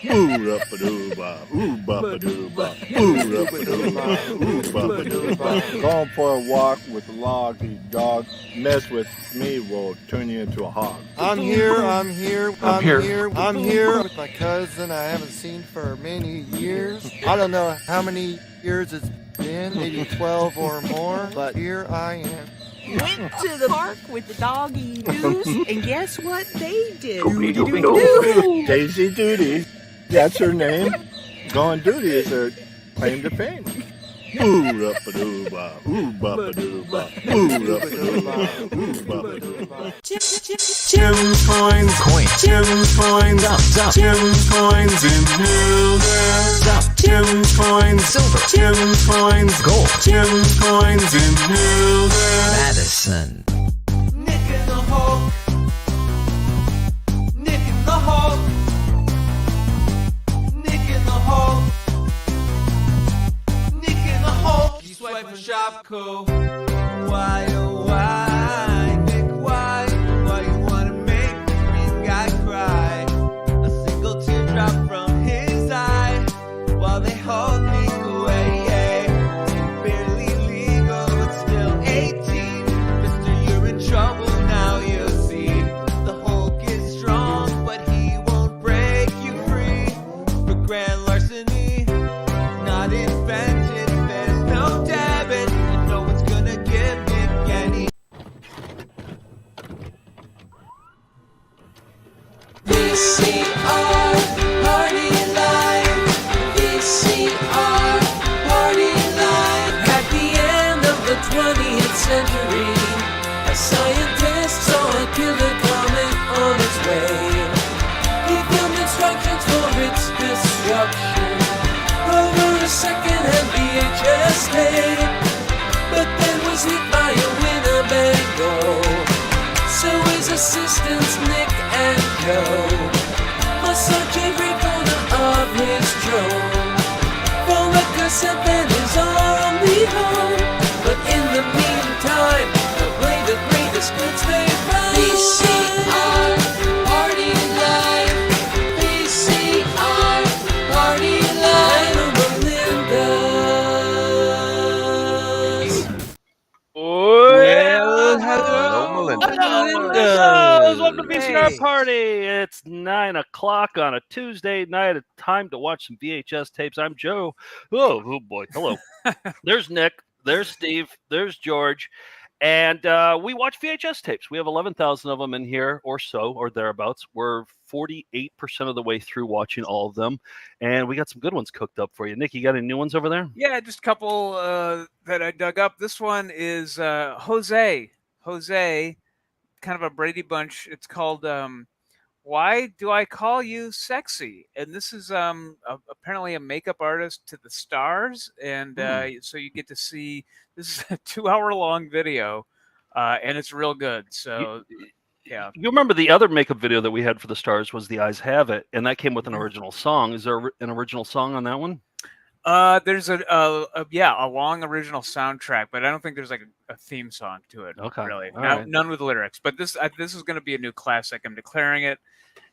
Ooh-ra-ba-doo-ba, ooh-ba-ba-doo-ba, ooh-ra-ba-doo-ba, ooh-ba-ba-doo-ba. Going for a walk with a loggy dog. Mess with me will turn you into a hog. I'm here with my cousin I haven't seen for many years. I don't know how many years it's been, maybe 12 or more, but here I am. Went to the park with the doggy doos, and guess what they did? Daisy Duty, that's her name. Gone Duty is her claim to fame. Ooh-ra-ba-doo-ba, ooh-ba-ba-doo-ba, ooh-ra-ba-doo-ba, ooh-ba-ba-doo-ba. Gems, coins, gems, coins, gems, coins in new world. Gems, coins, silver, gems, coins, gold, gems, coins in new world. Madison. Nick in the Hulk. Nick in the Hulk. Nick in the Hulk. Nick in the Hulk. You swipe for Shopko. Why, oh why, Nick, why? Why you wanna make the green guy cry? A single teardrop from his eye while they hold me away. Barely legal, but still 18. Mister, you're in trouble now, you'll see. The Hulk is strong, but he won't break you free. For grand larceny, not invented, there's no debit, and no one's gonna give Nick any. VCR Party Line. VCR Party Line. At the end of the 20th century, a scientist saw a killer comet on its way. He filmed instructions for its destruction over a second-hand VHS tape, but then was hit by a Winnebago. So his assistants Nick and Joe must search every corner of his drone for a cassette that is only home. But in the meantime, they'll play the greatest hits they find. VCR Party Line. VCR Party Line. Melinda's. Well, hello, Melinda. welcome to VCR Party. It's 9 o'clock on a Tuesday night. It's time to watch some VHS tapes. I'm Joe. Oh boy, hello. There's Nick. There's Steve. There's George. And we watch VHS tapes. We have 11,000 of them in here or so, or thereabouts. We're 48% of the way through watching all of them. And we got some good ones cooked up for you. Nick, you got any new ones over there? Yeah, just a couple that I dug up. This one is Jose. Jose, kind of a Brady Bunch. It's called Why Do I Call You Sexy? And this is apparently a makeup artist to the stars. And so you get to see, this is a 2-hour-long video, and it's real good. So, yeah. You remember the other makeup video that we had for the stars was The Eyes Have It, and that came with an original song. Is there an original song on that one? There's a long original soundtrack, but I don't think there's like a theme song to it. Okay, Really, right. none with lyrics. But this is going to be a new classic. I'm declaring it.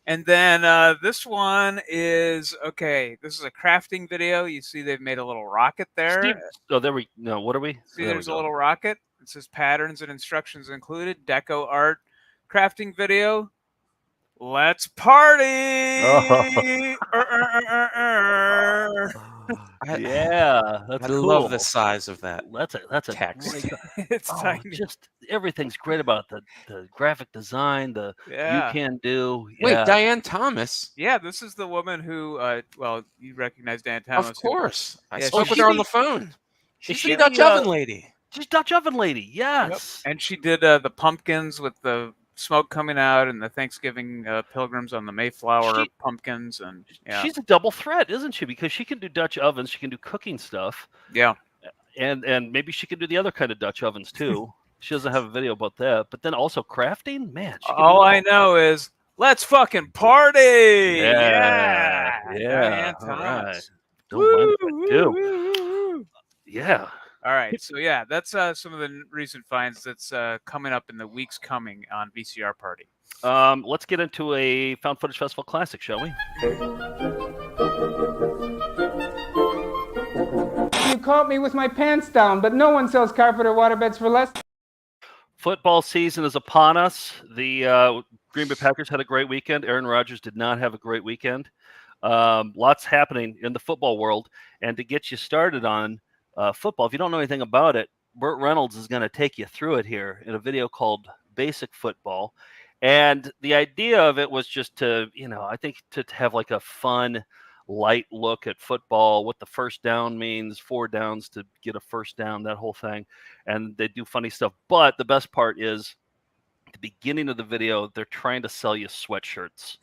And then this one is okay. This is a crafting video. You see, they've made a little rocket there. Steve, what are we? See, there's a little rocket. It says patterns and instructions included. Deco art, crafting video. Let's party! Yeah, that's I cool. love the size of that. That's a text. great- It's tiny. just everything's great about the graphic design, the Yeah. you can do. Wait, Yeah. Diane Thomas? Yeah, this is the woman who, you recognize Dan Thomas. Of course. I Yeah, spoke she- with her on the phone. She's she the Dutch the, oven lady. She's Dutch oven lady. Yes. And she did the pumpkins with the smoke coming out and the Thanksgiving pilgrims on the Mayflower pumpkins. And yeah. She's a double threat, isn't she? Because she can do Dutch ovens, she can do cooking stuff. Yeah. And maybe she can do the other kind of Dutch ovens too. She doesn't have a video about that. But then also crafting, man. She can All do I know is let's fucking party. Yeah. Diane All right. Thomas. Don't mind if I do. Yeah. All right, so yeah, that's some of the recent finds that's coming up in the weeks coming on VCR Party. Let's get into a Found Footage Festival classic, shall we? You caught me with my pants down, but no one sells carpet or waterbeds for less. Football season is upon us. The Green Bay Packers had a great weekend. Aaron Rodgers did not have a great weekend. Lots happening in the football world. And to get you started on football, if you don't know anything about it, Burt Reynolds is going to take you through it here in a video called Basic Football. And the idea of it was just to, I think to have like a fun, light look at football, what the first down means, 4 downs to get a first down, that whole thing. And they do funny stuff. But the best part is at the beginning of the video, they're trying to sell you sweatshirts.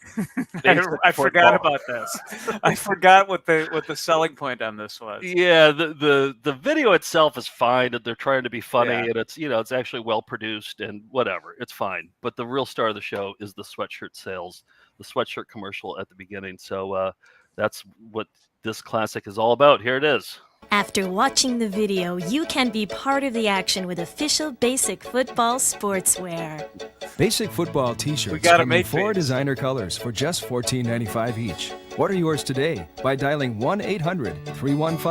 I forgot about this. I forgot what the selling point on this was. Yeah, the video itself is fine. They're trying to be funny, Yeah. and it's actually well produced and whatever. It's fine. But the real star of the show is the sweatshirt sales, the sweatshirt commercial at the beginning. So that's what this classic is all about. Here it is. After watching the video, you can be part of the action with official Basic Football sportswear. Basic Football We T-shirts got 'em come in made 4 for you. designer colors for just $14.95 each. Order yours today by dialing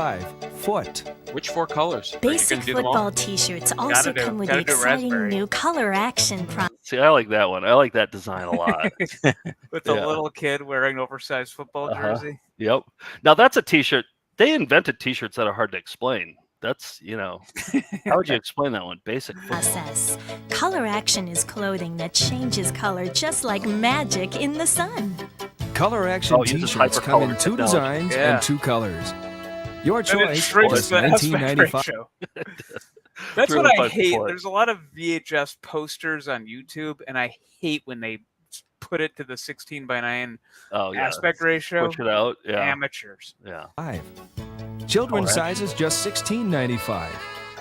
1-800-315-FOOT. Which 4 colors? Are you Basic gonna do them all? Football T-shirts also do. come with Gotta the do exciting raspberry. new color action prompt. See, I like that one. I like that design a lot. With the Yeah. little kid wearing an oversized football Uh-huh. jersey. Yep. Now that's a T-shirt. They invented T-shirts that are hard to explain. That's, how would you explain that one? Basic football. Process. Color action is clothing that changes color just like magic in the sun. Color Action Oh, uses T-shirts come in hypercolor 2 technology. designs Yeah. and 2 colors. Your And it choice shrinks is the aspect $19.95. ratio. That's Through what the I hate. foot. There's a lot of VHS posters on YouTube, and I hate when they put it to the 16:9 Oh yeah. aspect ratio. Push it out. Yeah. Amateurs. Yeah. Children's Color Action. sizes just $16.95.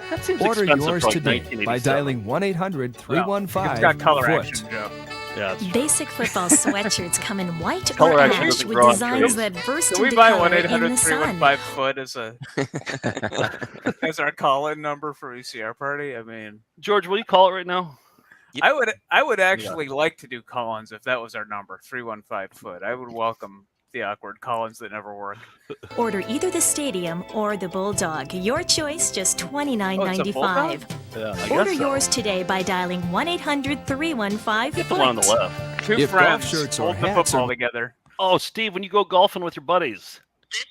That seems Order expensive yours for like today by 1987. dialing Well, it's got 1-800-315-FOOT. color action, Joe. Yeah. It's true. Basic Football sweatshirts come in white Color or action ash doesn't with grow on designs trees. that burst Can we into buy color in the 1-800-315-FOOT sun. as our call-in number for VCR party? I mean, George, what do you call it right now? I would actually like to do call-ins if that was our number, 315-FOOT. I would welcome the awkward call-ins that never work. Order either the Stadium or the Bulldog. Your choice, just $29.95. Yeah, I Order guess so. yours today by dialing 1-800-315-FOOT. Get the one on the left. Two If golf friends shirts or holding the hats football are- together. Oh, Steve, when you go golfing with your buddies,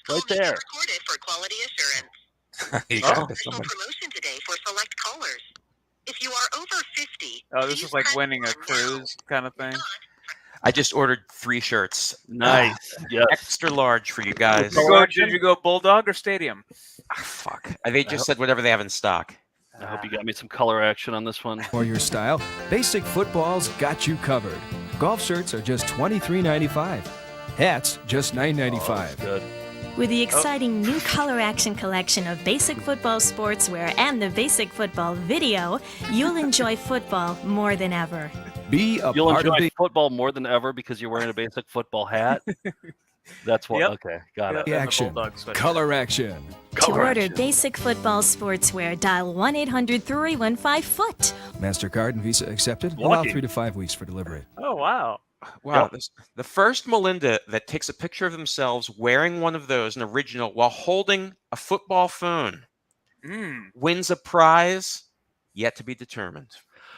right there. Recorded for quality assurance. You There's got a this special one. promotion today for select callers. If you are over 50, Oh, this please is like press winning a 1 now. cruise kind of thing. I just ordered 3 shirts. Nice. Yes. Extra large for you guys. Did you go Bulldog or Stadium? Ah, fuck. They just said whatever they have in stock. I hope you got me some color action on this one. For your style, Basic Football's got you covered. Golf shirts are just $23.95. Hats, just $9.95. Good. With the exciting new color action collection of Basic Football sportswear and the Basic Football video, you'll enjoy football more than ever. Be a You'll part of enjoy the football more than ever because you're wearing a basic football hat. That's what. Yep. Okay, got Yep. it. And the action. Bulldog sweatshirt. Color Action. To Color order action. Basic Football sportswear, dial 1-800-315-FOOT. MasterCard and Visa accepted. Allow Lucky. 3 to 5 weeks for delivery. Oh, wow. Wow. Yep. The first Melinda that takes a picture of themselves wearing one of those, an original, while holding a football phone, wins a prize yet to be determined.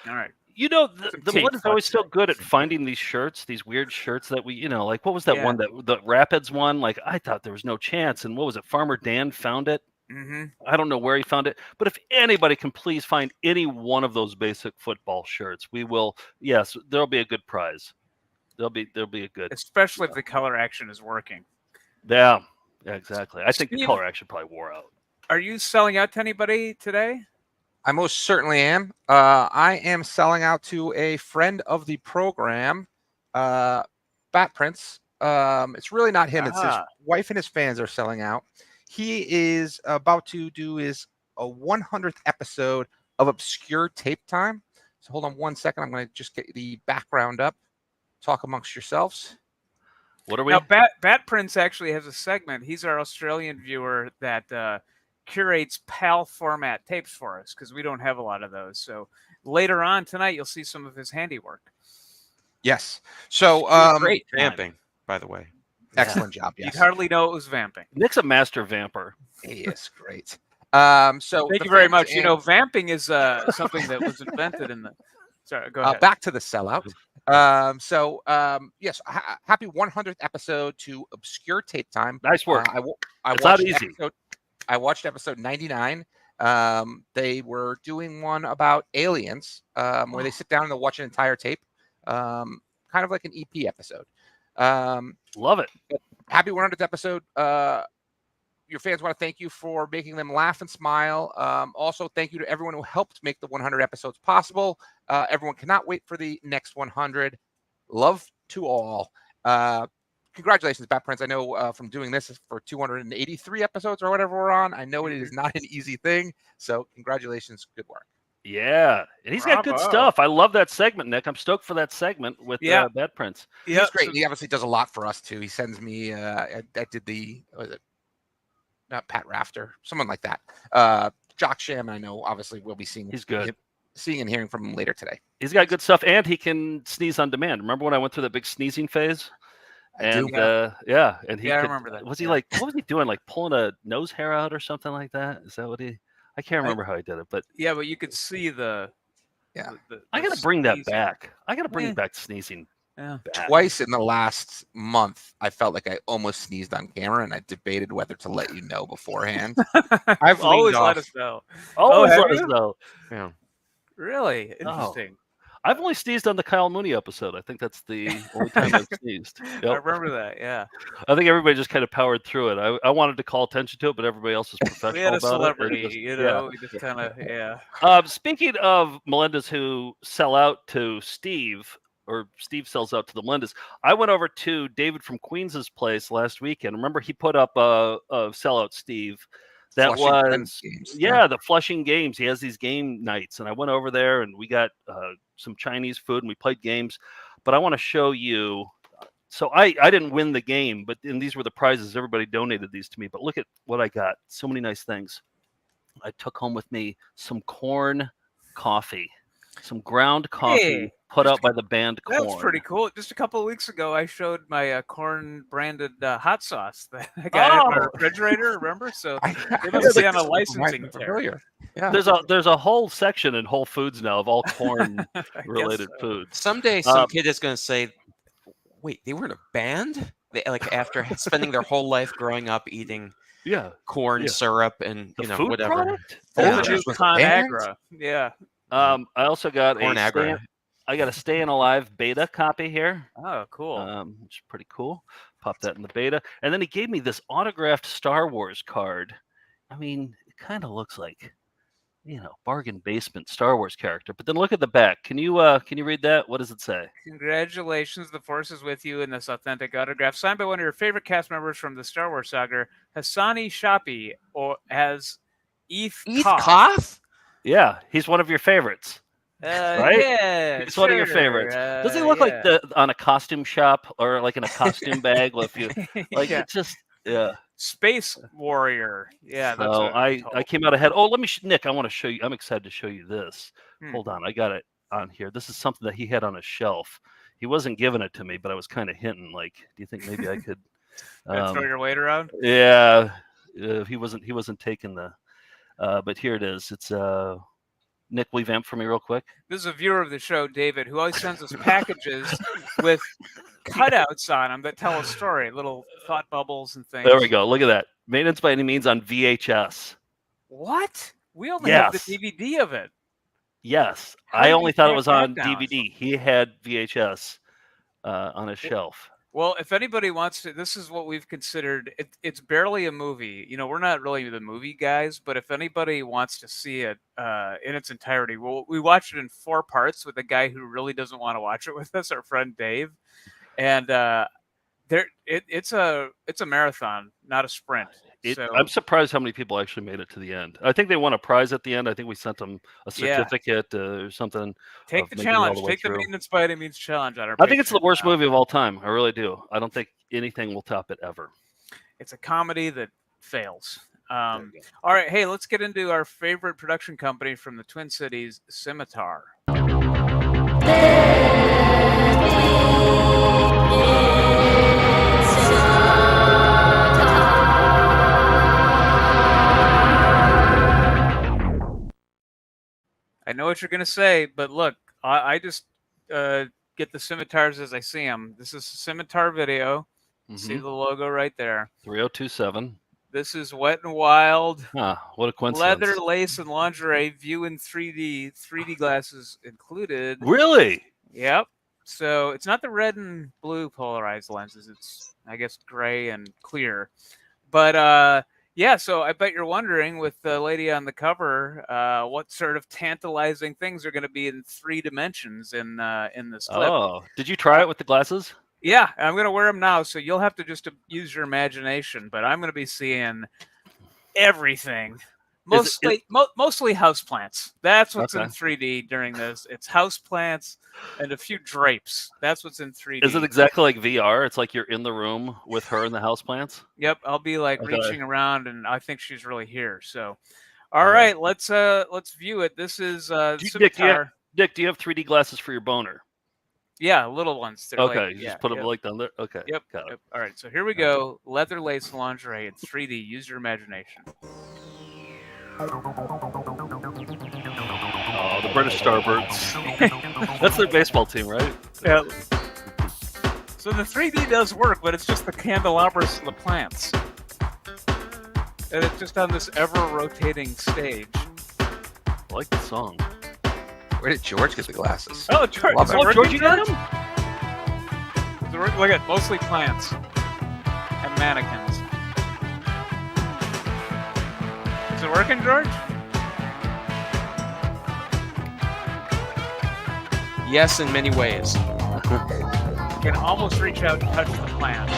All right. You know, Some the Kate one is always Fletcher. so good at finding these shirts, these weird shirts that we, like what was that Yeah. one that the Rapids one? Like I thought there was no chance, and what was it? Farmer Dan found it. Mm-hmm. I don't know where he found it, but if anybody can please find any one of those basic football shirts, we will. Yes, there'll be a good prize. There'll be a good. Especially if the color action is working. Yeah, exactly. I think the Steve- color action probably wore out. Are you selling out to anybody today? I most certainly am. I am selling out to a friend of the program, Bat Prince. It's really not him. It's his wife and his fans are selling out. He is about to do his 100th episode of Obscure Tape Time. So hold on 1 second. I'm going to just get the background up. Talk amongst yourselves. What are we? Now, Bat Prince actually has a segment. He's our Australian viewer that curates PAL format tapes for us because we don't have a lot of those. So later on tonight, you'll see some of his handiwork. Yes. So great vamping, by the way. Excellent job. Yes. You'd hardly know it was vamping. Nick's a master vamper. He is great. So thank you very much. You know, vamping is something that was invented in the. Sorry, go ahead. Back to the sellout. Yes, happy 100th episode to Obscure Tape Time. Nice work. It's not easy. I watched episode 99. They were doing one about aliens, where they sit down and they'll watch an entire tape, kind of like an EP episode. Love it. Happy 100th episode. Your fans want to thank you for making them laugh and smile. Also, thank you to everyone who helped make the 100 episodes possible. Everyone cannot wait for the next 100. Love to all. Congratulations, Bat Prince. I know from doing this for 283 episodes or whatever we're on, I know it is not an easy thing. So congratulations. Good work. Yeah, and he's got good stuff. I love that segment, Nick. I'm stoked for that segment with Bat Prince. Yeah, he's great. He obviously does a lot for us too. He sends me. I did the. Not Pat Rafter, someone like that. Jock Sham, I know, obviously, we'll be seeing. He's good. Seeing and hearing from him later today. He's got good stuff, and he can sneeze on demand. Remember when I went through that big sneezing phase? And I remember that. Was he like? What was he doing? Like pulling a nose hair out or something like that? Is that what he? I can't remember how he did it, but yeah, but you could see the. Yeah, I got to bring that back. I got to bring back sneezing. Yeah. Twice in the last month, I felt like I almost sneezed on camera, and I debated whether to let you know beforehand. I've always let us know. Always let us know. Yeah. Really interesting. I've only sneezed on the Kyle Mooney episode. I think that's the only time I've sneezed. Yep. I remember that. Yeah. I think everybody just kind of powered through it. I wanted to call attention to it, but everybody else was professional. We had a about celebrity, it. we just kind of, Speaking of Melendez who sell out to Steve, or Steve sells out to the Melendez, I went over to David from Queens's place last weekend. Remember, he put up a sellout Steve. That Flushing was games. the Flushing Games. He has these game nights, and I went over there and we got some Chinese food and we played games. But I want to show you. So I didn't win the game, but these were the prizes. Everybody donated these to me. But look at what I got. So many nice things. I took home with me some corn coffee, some ground coffee put out by the band Corn. That's pretty cool. Just a couple of weeks ago, I showed my corn branded hot sauce that I got in my refrigerator. Remember? So they must be on a licensing tear. Yeah. There's a whole section in Whole Foods now of all corn related foods. Someday, some kid is going to say, "Wait, they were in a band? They, like after spending their whole life growing up eating corn syrup and the food whatever." Product? ConAgra. Yeah. I also got ConAgra. I got a Staying Alive beta copy here. Oh, cool. Which is pretty cool. Pop that in the beta. And then he gave me this autographed Star Wars card. I mean, it kind of looks like, bargain basement Star Wars character. But then look at the back. Can you read that? What does it say? Congratulations, the Force is with you in this authentic autograph signed by one of your favorite cast members from the Star Wars saga, Hassani Shapi, or as Eth Koth? Yeah, he's one of your favorites. Right? Yeah, it's one of your favorites. Does he look like on a costume shop or like in a costume bag? If you like, it's just Space Warrior. Yeah. That's so I came out ahead. Oh, let me, Nick. I want to show you. I'm excited to show you this. Hold on, I got it on here. This is something that he had on his shelf. He wasn't giving it to me, but I was kind of hinting. Like, do you think maybe I could throw your weight around? Yeah. He wasn't taking the. But here it is. It's Nick, will you vamp for me real quick? This is a viewer of the show, David, who always sends us packages with cutouts on them that tell a story, little thought bubbles and things. There we go. Look at that. Maintenance by Any Means on VHS. What? We only have the DVD of it. Yes. I only thought it was on DVD. He had VHS on his shelf. Well, if anybody wants to, this is what we've considered. It's barely a movie. We're not really the movie guys, but if anybody wants to see it in its entirety, we watched it in 4 parts with a guy who really doesn't want to watch it with us, our friend Dave. And it's a marathon, not a sprint. I'm surprised how many people actually made it to the end. I think they won a prize at the end. I think we sent them a certificate or something. Take the challenge. Take the Maintenance by Any Means challenge on our I think it's the worst movie of all time. I really do. I don't think anything will top it ever. It's a comedy that fails. All right. Hey, let's get into our favorite production company from the Twin Cities, Scimitar. know what you're gonna say, but look, I just get the scimitars as I see them. This is a scimitar video. See the logo right there. 3027. This is Wet and Wild. What a coincidence. Leather, lace, and lingerie. View in 3D. 3D glasses included. Really? Yep. So it's not the red and blue polarized lenses. It's, I guess, gray and clear. But yeah, so I bet you're wondering, with the lady on the cover, what sort of tantalizing things are going to be in 3 dimensions in this clip. Oh, did you try it with the glasses? Yeah, I'm going to wear them now, so you'll have to just use your imagination. But I'm going to be seeing everything. Mostly houseplants. That's what's in 3D during this. It's houseplants and a few drapes. That's what's in 3D. Is it exactly like VR? It's like you're in the room with her and the houseplants? Yep, I'll be like reaching around, and I think she's really here. So, all right, let's view it. This is Scimitar. Dick, do you have 3D glasses for your boner? Yeah, little ones. They're okay, you just put them like down there. Okay. Yep. All right, so here we go. Leather, lace, lingerie in 3D. Use your imagination. Oh, the British Starbirds. That's their baseball team, right? Yeah. So the 3D does work, but it's just the candelabras and the plants. And it's just on this ever-rotating stage. I like the song. Where did George get the glasses? Oh, George. George, you got them? Look at mostly plants and mannequins. Is it working, George? Yes, in many ways. You can almost reach out and touch the plant.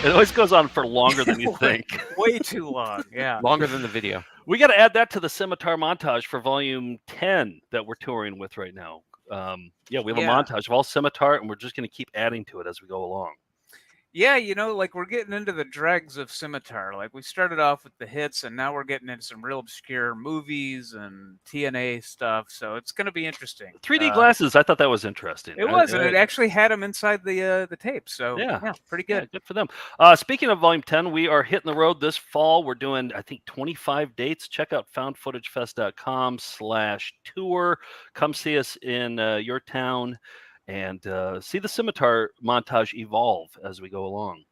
It always goes on for longer than you think. Way too long, yeah. Longer than the video. We got to add that to the Scimitar montage for volume 10 that we're touring with right now. Yeah, we have a montage of all Scimitar, and we're just going to keep adding to it as we go along. Yeah, you know, like we're getting into the dregs of Scimitar. Like we started off with the hits, and now we're getting into some real obscure movies and TNA stuff. So it's going to be interesting. 3D glasses, I thought that was interesting. It was, and it actually had them inside the tape. So yeah, pretty good. Yeah, good for them. Speaking of Volume 10, we are hitting the road this fall. We're doing, I think, 25 dates. Check out foundfootagefest.com/tour. Come see us in your town. And see the Scimitar montage evolve as we go along.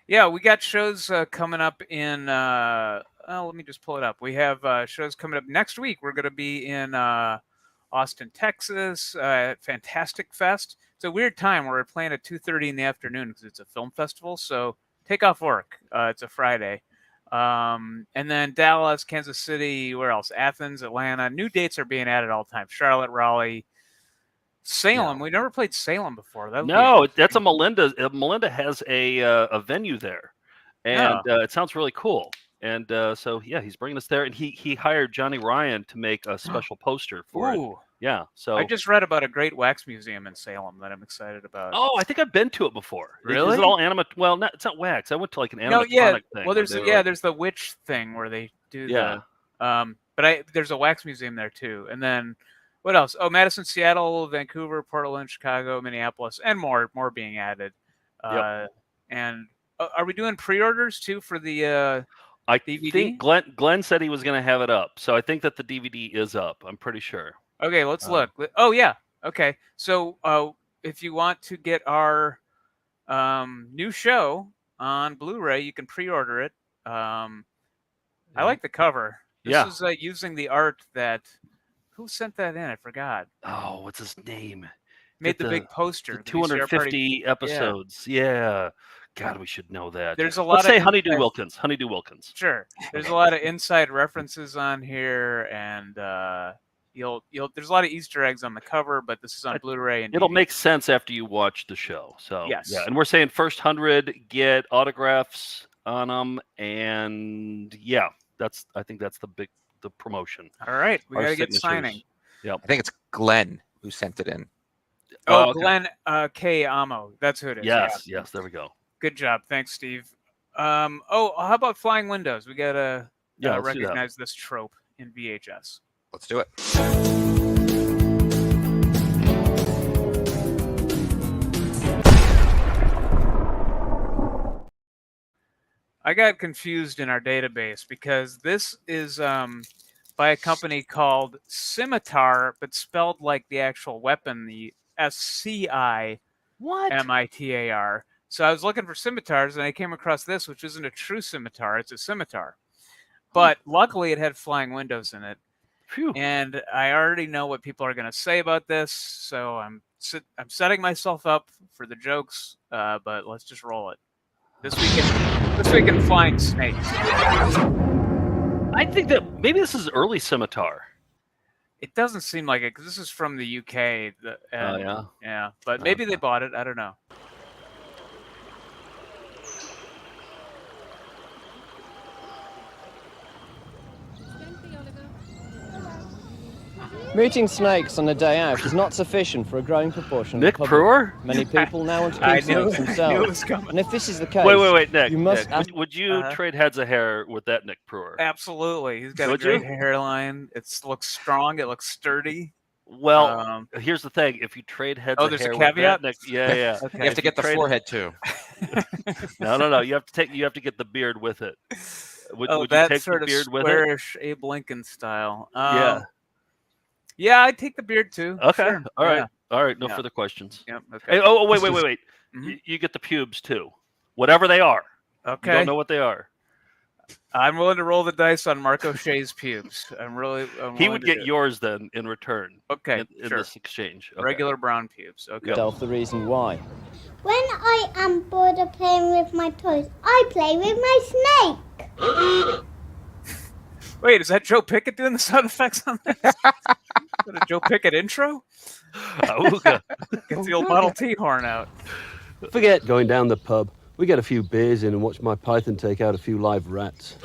Yeah, we got shows coming up in. Let me just pull it up. We have shows coming up next week. We're going to be in Austin, Texas, at Fantastic Fest. It's a weird time. We're playing at 2:30 in the afternoon because it's a film festival. So take off work. It's a Friday. And then Dallas, Kansas City, where else? Athens, Atlanta. New dates are being added all the time. Charlotte, Raleigh. Salem. We never played Salem before. No, that's a Melinda. Melinda has a venue there, and it sounds really cool. And so yeah, he's bringing us there, and he hired Johnny Ryan to make a special poster for it. Yeah. So I just read about a great wax museum in Salem that I'm excited about. Oh, I think I've been to it before. Really? Is it all Well, it's not wax. I went to like an animatronic thing. Well, there's the witch thing where they do but there's a wax museum there too, and then. What else? Oh, Madison, Seattle, Vancouver, Portland, Chicago, Minneapolis, and more being added. And are we doing pre-orders too for the I DVD? think Glenn said he was going to have it up, so I think that the DVD is up. I'm pretty sure. Okay, let's look. Oh yeah. Okay, so if you want to get our new show on Blu-ray, you can pre-order it. I like the cover. This is using the art that. Who sent that in? I forgot. Oh, what's his name? Made the big poster. The 250 episodes. Yeah. God, we should know that. There's a lot. Let's say Honeydew Wilkins. Honeydew Wilkins. Sure. There's a lot of inside references on here, and there's a lot of Easter eggs on the cover, but this is on Blu-ray. And it'll make sense after you watch the show. So yes. Yeah, and we're saying first 100 get autographs on them, and I think that's the promotion. All right, we gotta get signing. Yep. I think it's Glenn who sent it in. Oh, okay. Glenn K. Amo. That's who it is. Yes, there we go. Good job. Thanks, Steve. How about flying windows? We gotta recognize this trope in VHS. Let's do it. I got confused in our database because this is by a company called Scimitar, but spelled like the actual weapon, the SCIMITAR. So I was looking for scimitars, and I came across this, which isn't a true scimitar; it's a scimitar. But luckily, it had flying windows in it. Phew. And I already know what people are going to say about this, so I'm setting myself up for the jokes. But let's just roll it. This week in flying snakes. I think that maybe this is early scimitar. It doesn't seem like it because this is from the UK. Yeah. But maybe they bought it. I don't know. Meeting snakes on a day out is not sufficient for a growing proportion of Nick the public. Brewer? Many people now want to I keep knew- snakes I knew it themselves. was coming. And if this is the case, Wait, Nick. you must Nick, would you trade heads of hair with that Nick Brewer? Absolutely. He's got Would a great you? hairline. It looks strong. It looks sturdy. Well, here's the thing: if you trade heads of there's hair a with that caveat? Nick, yeah. Okay. You have to get the forehead too. No. You have to get the beard with it. Would you that take sort the of beard with it? squarish Abe Lincoln style. Yeah. Yeah, I'd take the beard too. Okay. Sure. All right. Yeah. All right. No Yeah. further questions. Yep. Okay. Hey, wait. Mhm. You get the pubes too, whatever they are. Okay. You don't know what they are. I'm willing to roll the dice on Mark O'Shea's pubes. I'm He willing would to get do it. yours then in return. Okay, In sure. this exchange. Okay. Regular brown pubes. Okay. yourself the reason why. When I am bored of playing with my toys, I play with my snake. Wait, is that Joe Pickett doing the sound effects on this? Is that a Joe Pickett intro? Auga. Gets the old Model T horn out. Forget going down the pub. We get a few beers in and watch my python take out a few live rats.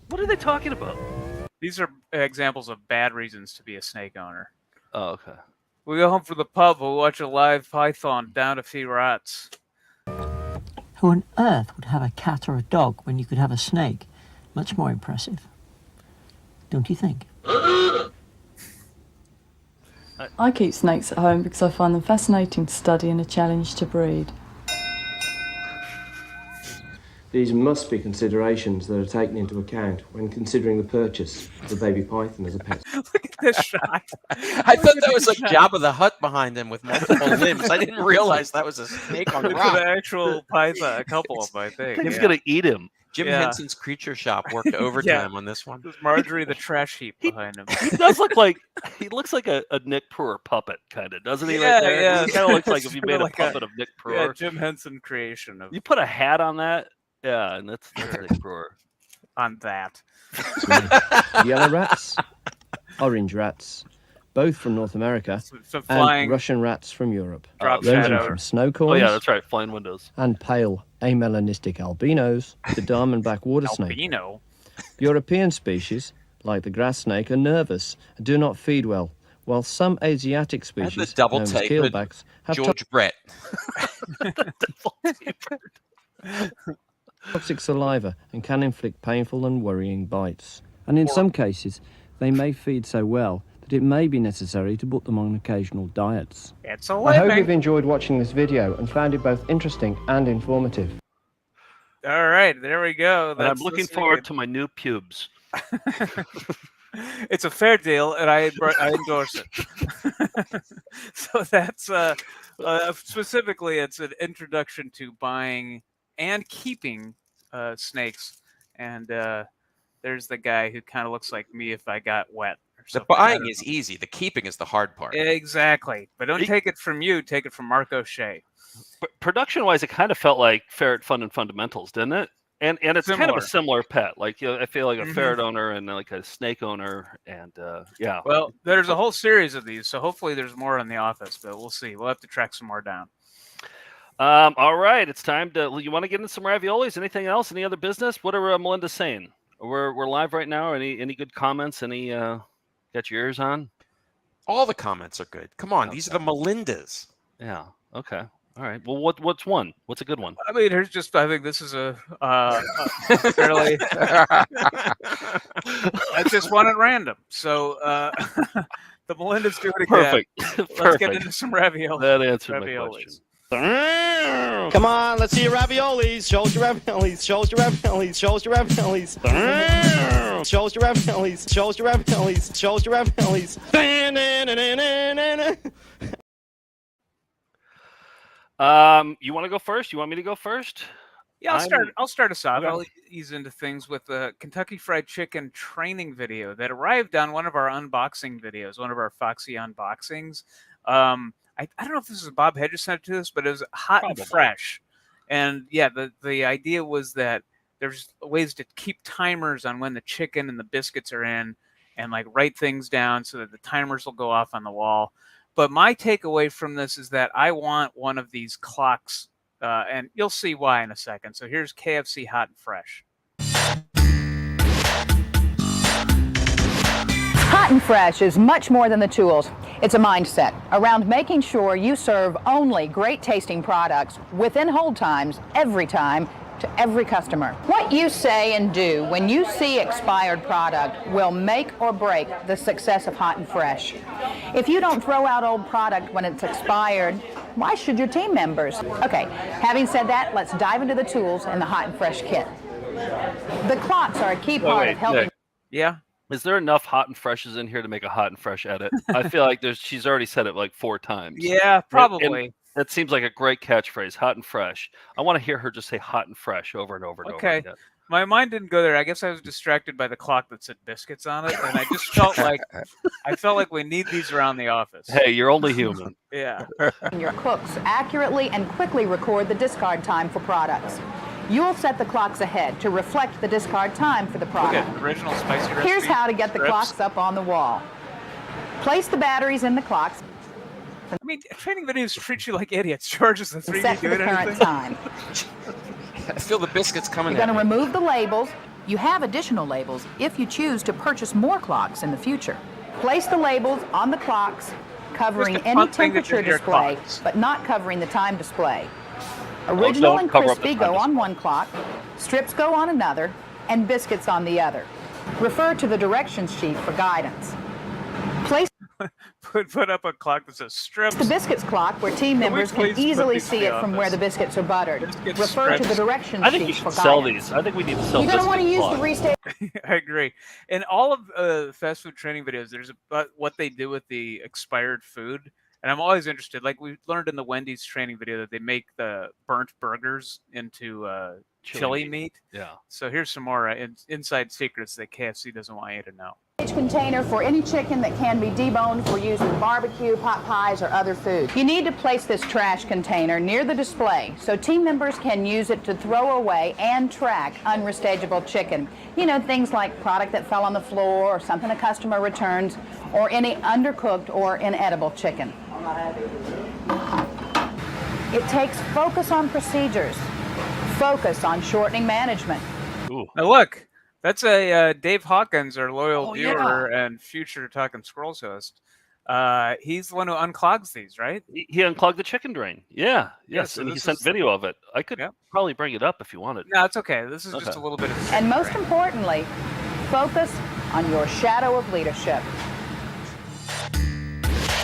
What are they talking about? These are examples of bad reasons to be a snake owner. Oh, okay. We go home from the pub, we'll watch a live python down a few rats. Who on earth would have a cat or a dog when you could have a snake? Much more impressive. Don't you think? I keep snakes at home because I find them fascinating to study and a challenge to breed. These must be considerations that are taken into account when considering the purchase of a baby python as a pet. Look at this shot. I thought that was like Jabba the Hutt behind him with multiple limbs. I didn't realize that was a snake on a It's rock. an actual python, a couple of them, I think. He's yeah. gonna eat him. Jim Yeah. Henson's Creature Shop worked overtime on this one. There's Marjorie the trash heap behind him. He does look like he looks like a Nick Brewer puppet, kind of, doesn't he? Yeah, right there? yeah. He kind of looks like if you Sort made of a like puppet of Nick Brewer. Yeah, Jim Henson creation of You put a hat on that, yeah, and that's Nick Brewer. on that. Yellow rats, orange rats, both from North America, So flying and Russian rats from Europe. drop Ranging shadow. from snow corns Oh yeah, that's right. Flying windows. and pale amelanistic albinos to diamondback water snake. Albino. European species, like the grass snake, are nervous and do not feed well, while some Asiatic And the species, double known as take with keelbacks, have George Brett. toxic saliva and can inflict painful and worrying bites. And in some cases, they may feed so well that it may be necessary to put them on occasional diets. It's a I hope living. you've enjoyed watching this video and found it both interesting and informative. All right, there we go. And I'm looking forward to my new pubes. It's a fair deal, and I endorse it. So that's specifically, it's an introduction to buying and keeping snakes. And there's the guy who kind of looks like me if I got wet. Or The something. buying is easy. The keeping is the hard part. Exactly, but don't take it from you. Take it from Mark O'Shea. Production-wise, it kind of felt like Ferret Fun and Fundamentals, didn't it? And it's kind of Similar. a similar pet. Like I feel like a Mhm. ferret owner and like a snake owner, and yeah. Well, there's a whole series of these, so hopefully there's more in the office, but we'll see. We'll have to track some more down. All right, it's time to. You want to get into some raviolis? Anything else? Any other business? What are Melinda saying? We're live right now. Any good comments? Any got your ears on? All the comments are good. Come on, these are the Melindas. Yeah. Okay. All right. Well, what's one? What's a good one? I mean, here's just. I think this is a fairly. I just one at random. So the Melinda's doing it again. Perfect. Let's Perfect. get into some ravioli. That answered my raviolis. question. Come on, let's see your raviolis. Show us your raviolis. Show us your raviolis. Show us your raviolis. Show us your raviolis. Show us your raviolis. Show us your raviolis. You want to go first? You want me to go first? Yeah, I'll start us off. Okay. I'll ease into things with the Kentucky Fried Chicken training video that arrived on one of our unboxing videos, one of our Foxy unboxings. I don't know if this is Bob Hedges sent it to us, but it was hot and fresh. And yeah, the idea was that there's ways to keep timers on when the chicken and the biscuits are in, and like write things down so that the timers will go off on the wall. But my takeaway from this is that I want one of these clocks, and you'll see why in a second. So here's KFC Hot and Fresh. Hot and Fresh is much more than the tools. It's a mindset around making sure you serve only great tasting products within hold times every time to every customer. What you say and do when you see expired product will make or break the success of Hot and Fresh. If you don't throw out old product when it's expired, why should your team members? Okay, having said that, let's dive into the tools in the Hot and Fresh kit. The clocks are a key part of helping. Nick. Yeah. Is there enough Hot and Freshes in here to make a Hot and Fresh edit? I feel like she's already said it like 4 times. Yeah, probably. And that seems like a great catchphrase, Hot and Fresh. I want to hear her just say Hot and Fresh over and over and over again. My mind didn't go there. I guess I was distracted by the clock that said biscuits on it, and I just felt like we need these around the office. Hey, you're only human. Yeah. Your cooks accurately and quickly record the discard time for products. You'll set the clocks ahead to reflect the discard time for the product. Look at original spicy recipe. Here's how to get the clocks up on the wall. Place the batteries in the clocks. I mean, training videos treat you like idiots. George is the 3D set for the current time. I feel the biscuits coming. You're going to remove the labels. You have additional labels if you choose to purchase more clocks in the future. Place the labels on the clocks, covering any temperature display, but not covering the time display. Original and crispy go on one clock, strips go on another, and biscuits on the other. Refer to the directions sheet for guidance. Place put up a clock that says strips. The biscuits clock where team members can easily see it from where the biscuits are buttered. Refer to the directions I think you sheet should for sell guidance. these. I think we need to sell You're going to want to use clock. the restate. I agree. In all of fast food training videos, there's what they do with the expired food. And I'm always interested. Like we learned in the Wendy's training video that they make the burnt burgers into chili meat. Yeah. So here's some more inside secrets that KFC doesn't want you to know. Container for any chicken that can be deboned for use in barbecue, pot pies, or other food. You need to place this trash container near the display so team members can use it to throw away and track unrestageable chicken. You know, things like product that fell on the floor or something a customer returns, or any undercooked or inedible chicken. It takes focus on procedures, focus on shortening management. Ooh. Now look, that's a Dave Hawkins, our loyal viewer and future Talking Scrolls host. He's the one who unclogs these, right? He unclogged the chicken drain. Yeah. Yes. So and he sent video of it. I could probably bring it up if you wanted. No, it's okay. This is just a little bit of. And most importantly, focus on your shadow of leadership.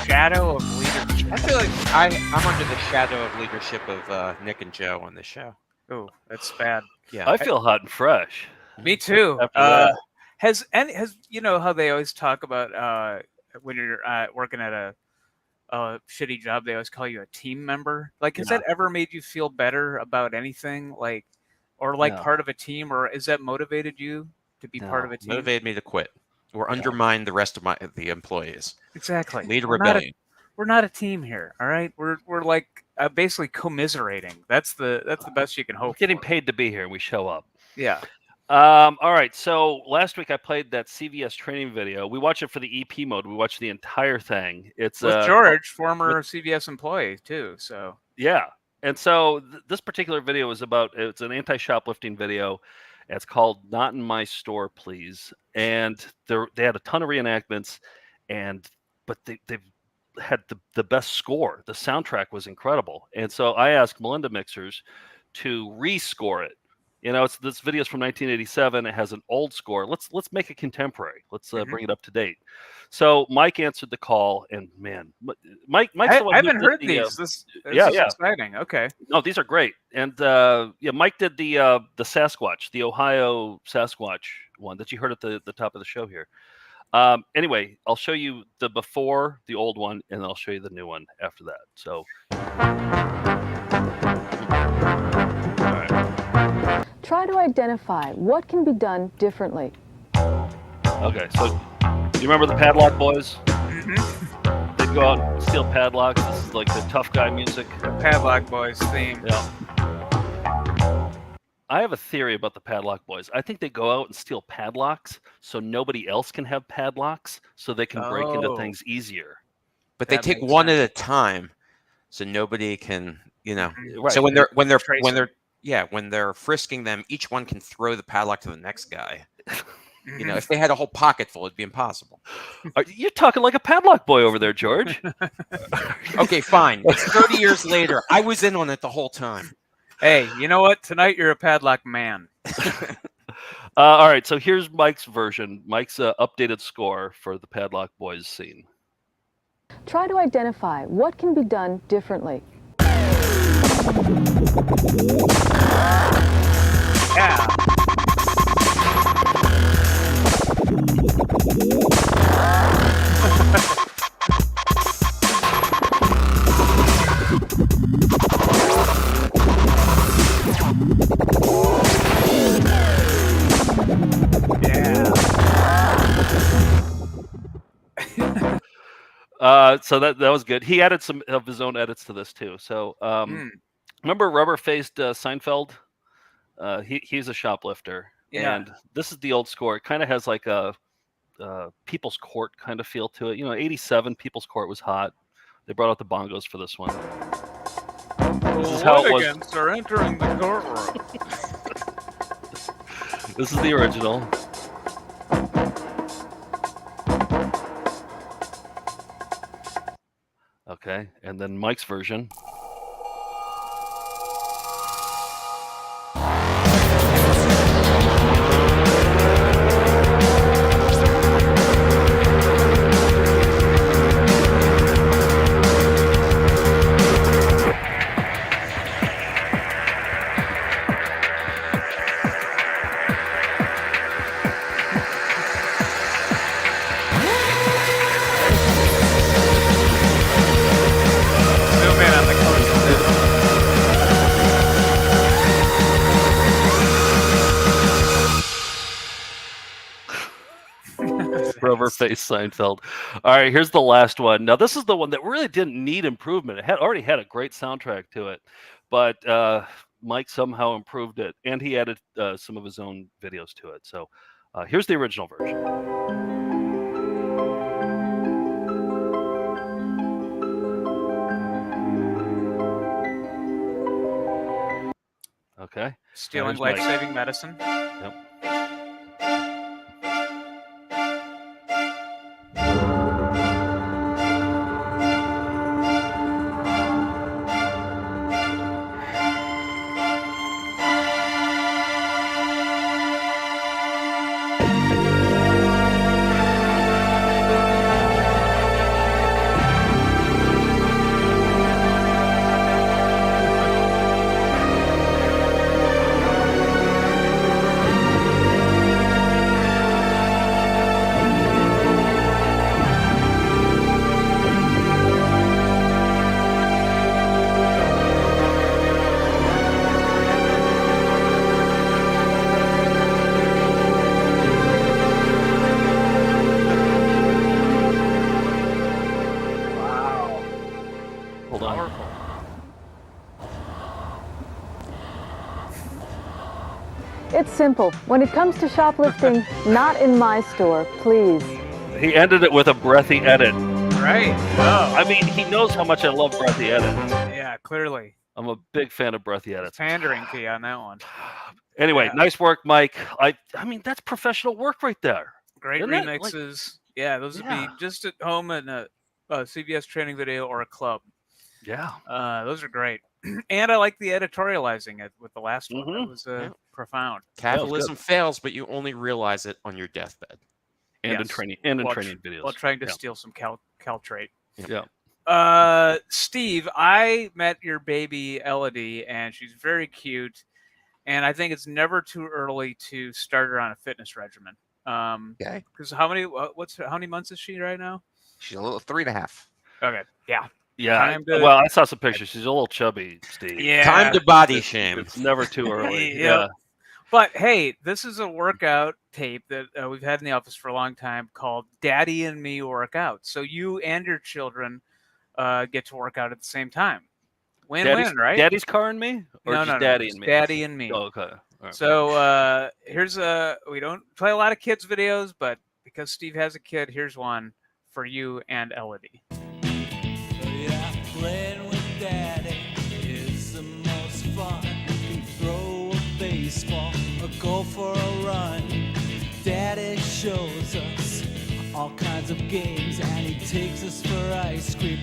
Shadow of leadership. I feel like I'm under the shadow of leadership of Nick and Joe on this show. Oh, that's bad. Yeah, I feel hot and fresh. Me too. Has you know how they always talk about when you're working at a shitty job, they always call you a team member. Like, has that ever made you feel better about anything, like, or like part of a team, or has that motivated you to be part of a team? Motivated me to quit or undermine the rest of the employees. Exactly. Lead a rebellion. We're not a team here, all right? We're like basically commiserating. That's the best you can hope. We're getting paid to be here. We show up. Yeah. All right. So last week I played that CVS training video. We watched it for the EP mode. We watched the entire thing. It's with George, former CVS employee too. So yeah. And so this particular video is it's an anti-shoplifting video. It's called "Not in My Store, Please." And they had a ton of reenactments, but they've had the best score. The soundtrack was incredible. And so I asked Melinda Mixers to rescore it. You know, this video is from 1987. It has an old score. Let's make it contemporary. Let's bring it up to date. So Mike answered the call, and man, Mike's the one I who haven't did heard the, these. This yeah, is yeah. exciting. Okay. No, these are great. And yeah, Mike did the Sasquatch, the Ohio Sasquatch one that you heard at the top of the show here. Anyway, I'll show you the before, the old one, and then I'll show you the new one after that. So, all right. Try to identify what can be done differently. Okay, so you remember the Padlock Boys? Mm-hmm. They'd go out and steal padlocks. This is like the tough guy music. The Padlock Boys theme. Yeah. I have a theory about the Padlock Boys. I think they go out and steal padlocks so nobody else can have padlocks, so they can break into things easier. But they take one at a time, so nobody can, Right. So when they're frisking them, each one can throw the padlock to the next guy. If they had a whole pocket full, it'd be impossible. You're talking like a padlock boy over there, George. Okay, fine. It's 30 years later. I was in on it the whole time. Hey, you know what? Tonight you're a padlock man. All right, so here's Mike's version, Mike's updated score for the Padlock Boys scene. Try to identify what can be done differently. Yeah. So that was good. He added some of his own edits to this too. So remember rubber-faced Seinfeld? He's a shoplifter, and this is the old score. It kind of has like a People's Court kind of feel to it. 87 People's Court was hot. They brought out the bongos for this one. This is how it was. Litigants are entering the courtroom. This is the original. Okay, and then Mike's version. Rubber-faced Seinfeld. All right, here's the last one. Now, this is the one that really didn't need improvement. It already had a great soundtrack to it, but Mike somehow improved it, and he added some of his own videos to it. So here's the original version. Okay. Stealing life-saving medicine. Yep. It's simple. When it comes to shoplifting, not in my store, please. He ended it with a breathy edit. Right. Oh. I mean, he knows how much I love breathy edits. Yeah, clearly. I'm a big fan of breathy edits. Pandering to you on that one. Anyway, nice work, Mike. I mean, that's professional work right there. Great Isn't remixes. Those would be just at home in a CBS training video or a club. Yeah. Those are great. And I like the editorializing with the last one. That was profound. Capitalism fails, but you only realize it on your deathbed. And in Yes. training While videos. while trying to Yeah. steal some Caltrate. Yeah. Steve, I met your baby Elodie, and she's very cute. And I think it's never too early to start her on a fitness regimen. Okay. Because how many months is she right now? She's a little 3.5. Okay. Yeah. Yeah. Well, I saw some pictures. She's a little chubby, Steve. Yeah. Time to body shame. It's never too early. Yep. Yeah. But hey, this is a workout tape that we've had in the office for a long time called Daddy and Me Workout. So you and your children get to work out at the same time. Win-win, right? Daddy's car and me? Or No, just no, no. Daddy Just and me? Daddy and me. Oh, okay. All right. So here's we don't play a lot of kids videos, but because Steve has a kid, here's one for you and Elodie. Playing with Daddy is the most fun. You can throw a baseball or go for a run. Daddy shows us all kinds of games, and he takes us for ice cream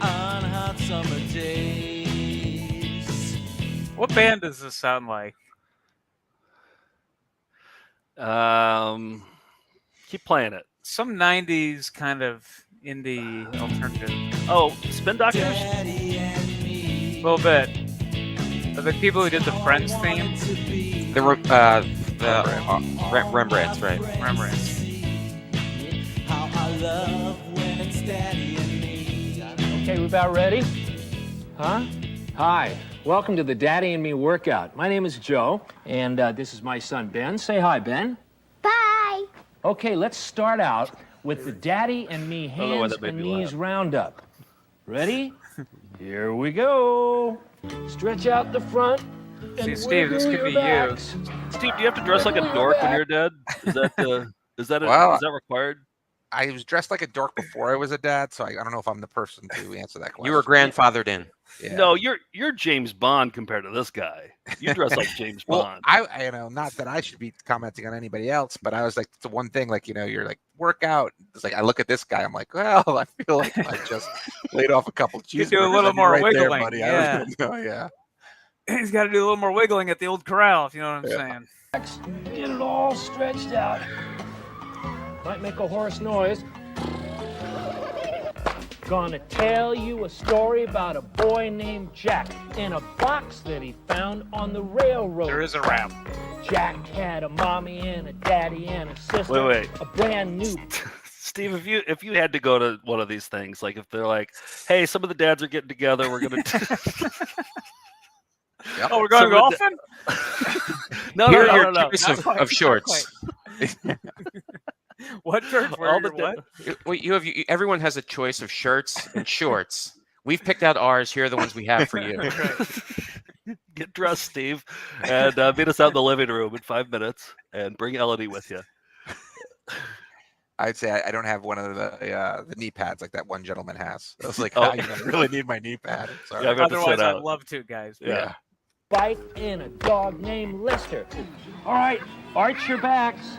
on hot summer days. What band does this sound like? Keep playing it. Some 90s kind of indie alternative. Oh, Spin Doctors? A little bit. Are the people who did the Friends theme? The Rembrandts, right? Rembrandts. How I love when it's Daddy and me. Okay, we about ready? Huh? Hi. Welcome to the Daddy and Me workout. My name is Joe, and this is my son, Ben. Say hi, Ben. Bye. Okay, let's start out with the Daddy and Me don't know why hands that made and me knees roundup. Ready? Here we go. Stretch out the front. See, and Steve, this wiggle could be your you. backs. Steve, do you have to dress like a dork when you're dead? Is that is that required? I was dressed like a dork before I was a dad, so I don't know if I'm the person to answer that question. You were grandfathered in. Yeah. No, you're James Bond compared to this guy. You dress like James Bond. I not that I should be commenting on anybody else, but I was like, the one thing, like, you're like, workout. It's like, I look at this guy, I'm like, well, I feel like I just laid off a couple cheeseburgers. You do a little more right there, wiggling. buddy. Yeah. Yeah. He's got to do a little more wiggling at the old corral, if you know what I'm saying. Get it all stretched out. Might make a hoarse noise. Gonna tell you a story about a boy named Jack in a box that he found on the railroad. There is a rap. Jack had a mommy and a daddy and a sister. Wait. A brand new. Steve, if you had to go to one of these things, like if they're like, hey, some of the dads are getting together, we're gonna. Yep. Oh, we're going golfing? No. Choice of shorts. What church? Everyone has a choice of shirts and shorts. We've picked out ours. Here are the ones we have for you. Get dressed, Steve, and meet us out in the living room in 5 minutes, and bring Elodie with you. I'd say I don't have one of the knee pads like that one gentleman has. I was like, Oh. I really need my knee pad. I'm sorry. Yeah, I've got to Otherwise, sit I'd out. love to, guys. Yeah. Bite in a dog named Lester. All right, arch your backs.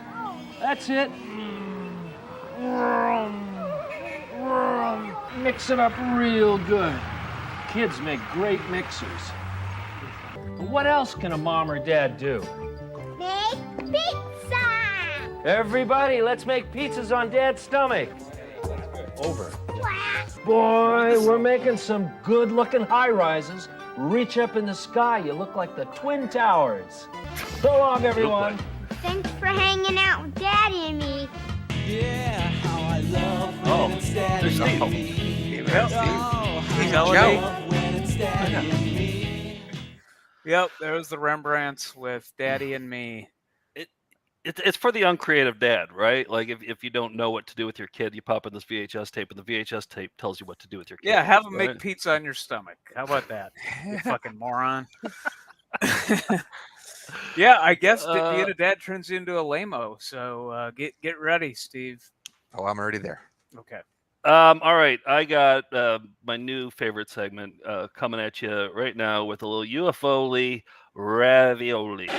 That's it. Mix it up real good. Kids make great mixers. What else can a mom or dad do? Make pizza. Everybody, let's make pizzas on Dad's stomach. Over. Boy, we're making some good-looking high-rises. Reach up in the sky, you look like the Twin Towers. So long, everyone. Thanks for hanging out with Daddy and me. Yeah, how I love when it's Daddy there's and Steve. me. Yep. Oh, He's how I Elodie. love when it's Daddy and me. Yep, there's the Rembrandts with Daddy and Me. It's for the uncreative dad, right? Like if you don't know what to do with your kid, you pop in this VHS tape, and the VHS tape tells you what to do with your kid. Yeah, have them right? make pizza on your stomach. How about that? You fucking moron. Yeah, I guess being a dad turns you into a lame-o. So get ready, Steve. Oh, I'm already there. Okay. All right, I got my new favorite segment coming at you right now with a little UFO-ly ravioli.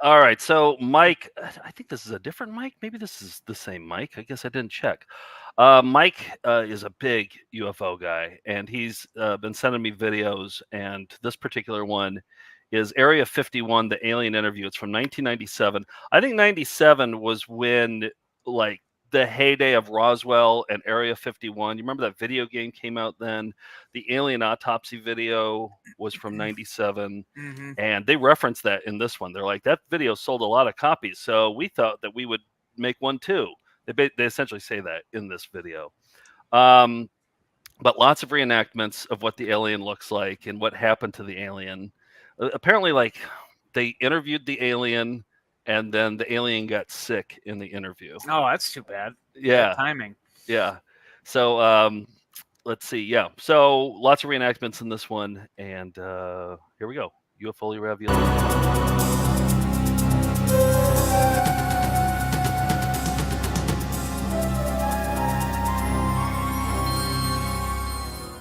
All right, so Mike, I think this is a different Mike. Maybe this is the same Mike. I guess I didn't check. Mike is a big UFO guy, and he's been sending me videos. And this particular one is Area 51, the alien interview. It's from 1997. I think 97 was when like the heyday of Roswell and Area 51. You remember that video game came out then? The alien autopsy video was from 97. Mhm. And they reference that in this one. They're like, that video sold a lot of copies. So we thought that we would make one too. They essentially say that in this video. But lots of reenactments of what the alien looks like and what happened to the alien. Apparently, like, they interviewed the alien and then the alien got sick in the interview. Oh, that's too bad. Yeah. Bad timing. Yeah. So let's see. Yeah. So lots of reenactments in this one. And here we go. UFO Ravioli.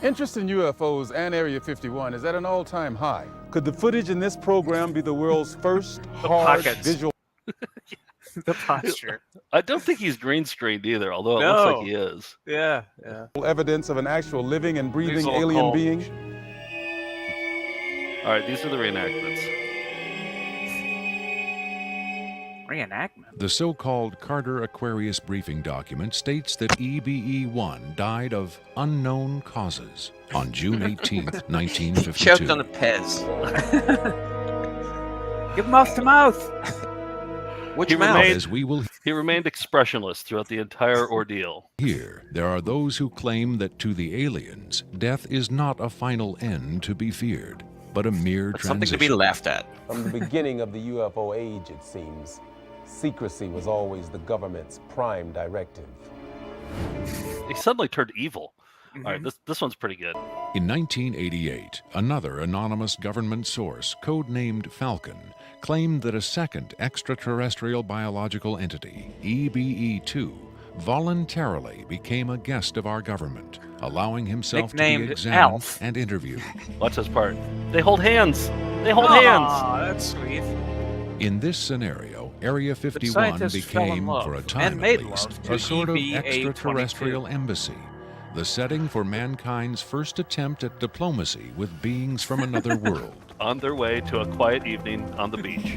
Interest in UFOs and Area 51 is at an all-time high. Could the footage in this program be the world's first hard pockets. visual? The posture. I don't think he's green screened either, although it looks like he is. Yeah. Evidence of an actual living and breathing Visual alien cult. being? All right, these are the reenactments. Reenactment? The so-called Carter Aquarius briefing document states that EBE-1 died of unknown causes on June 18th, 1952. Choked on a Pez. Give mouth to mouth. Which He mouth? remained, As we will he remained expressionless throughout the entire ordeal. hear, there are those who claim that to the aliens, death is not a final end to be feared, but a mere But transition. something to be laughed at. From the beginning of the UFO age, it seems, secrecy was always the government's prime directive. He suddenly turned evil. Mm-hmm. All right, this one's pretty good. In 1988, another anonymous government source, codenamed Falcon, claimed that a second extraterrestrial biological entity, EBE-2, voluntarily became a guest of our government, allowing himself to Nicknamed be examined Alf. and interviewed. Watch this part. They hold hands. They hold Aw, hands. that's sweet. In this scenario, Area 51 scientists fell in became, love for a and time made at least, love to a sort of EBA-22. extraterrestrial embassy, the setting for mankind's first attempt at diplomacy with beings from another world. On their way to a quiet evening on the beach.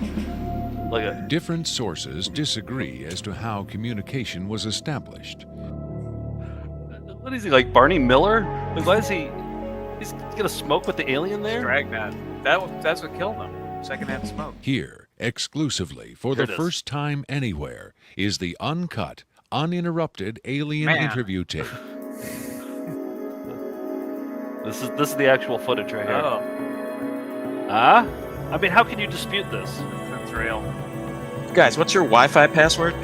Look at Different sources disagree as to how communication was established. what is he, like Barney Miller? Like, why is he's gonna smoke with the alien there? Dragnet. That's what killed him. Secondhand smoke. Here, exclusively for Here the it is. first time anywhere, is the uncut, uninterrupted alien Man. interview tape. This is the actual footage right here. Oh, Huh? I mean, how can you dispute this? that's real. Guys, what's your Wi-Fi password?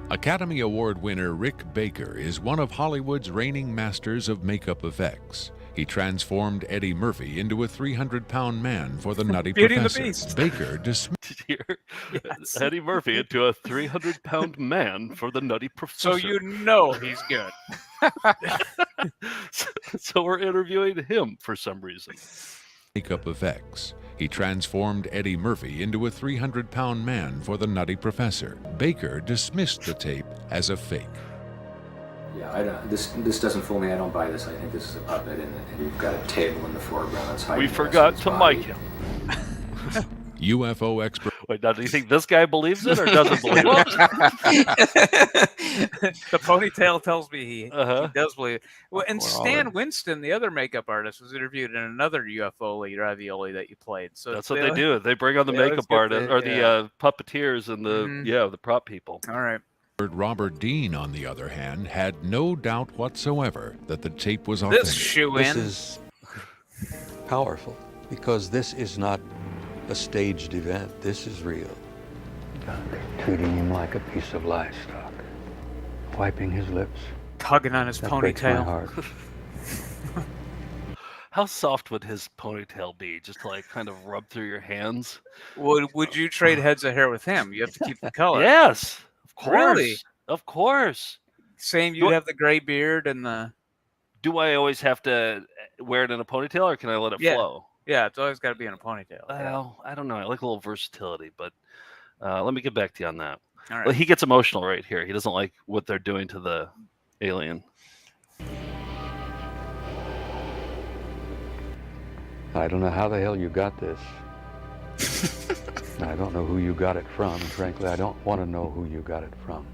Academy Award winner Rick Baker is one of Hollywood's reigning masters of makeup effects. He transformed Eddie Murphy into a 300-pound man for the Nutty Beauty and the Professor. Beast. Baker dismissed. Did you hear? Yes. Eddie Murphy into a 300-pound man for the Nutty Professor. So you know he's good. So we're interviewing him for some reason. Makeup effects. He transformed Eddie Murphy into a 300-pound man for the Nutty Professor. Baker dismissed the tape as a fake. Yeah, this doesn't fool me. I don't buy this. I think this is a puppet, and you've got a table in the foreground that's hiding We the forgot rest to of his mic body. him. UFO expert. Wait, now do you think this guy believes it or doesn't believe Well, it? the ponytail tells me he Uh-huh. does believe it. Well, and Well, Stan Winston, the other makeup artist, was interviewed in another UFO ravioli that you played. So That's what they do. They bring on the they always makeup get artists or the puppeteers and the Mhm. the prop people. All right. Robert Dean, on the other hand, had no doubt whatsoever that the tape was authentic. This shoe This in. is powerful because this is not a staged event. This is real. Treating him like a piece of livestock, wiping his lips. Tugging on his That breaks my ponytail. heart. How soft would his ponytail be? Just to like kind of rub through your hands? Would you trade heads of hair with him? You have to keep the color. Yes, of course. Really? Of course. Same. Do You'd I- have the gray beard and the. Do I always have to wear it in a ponytail, or can I let it Yeah. flow? Yeah, it's always got to be in a ponytail. Well, I don't know. I like a little versatility, but let me get back to you on that. All right. Well, he gets emotional right here. He doesn't like what they're doing to the alien. I don't know how the hell you got this. I don't know who you got it from. And frankly, I don't want to know who you got it from.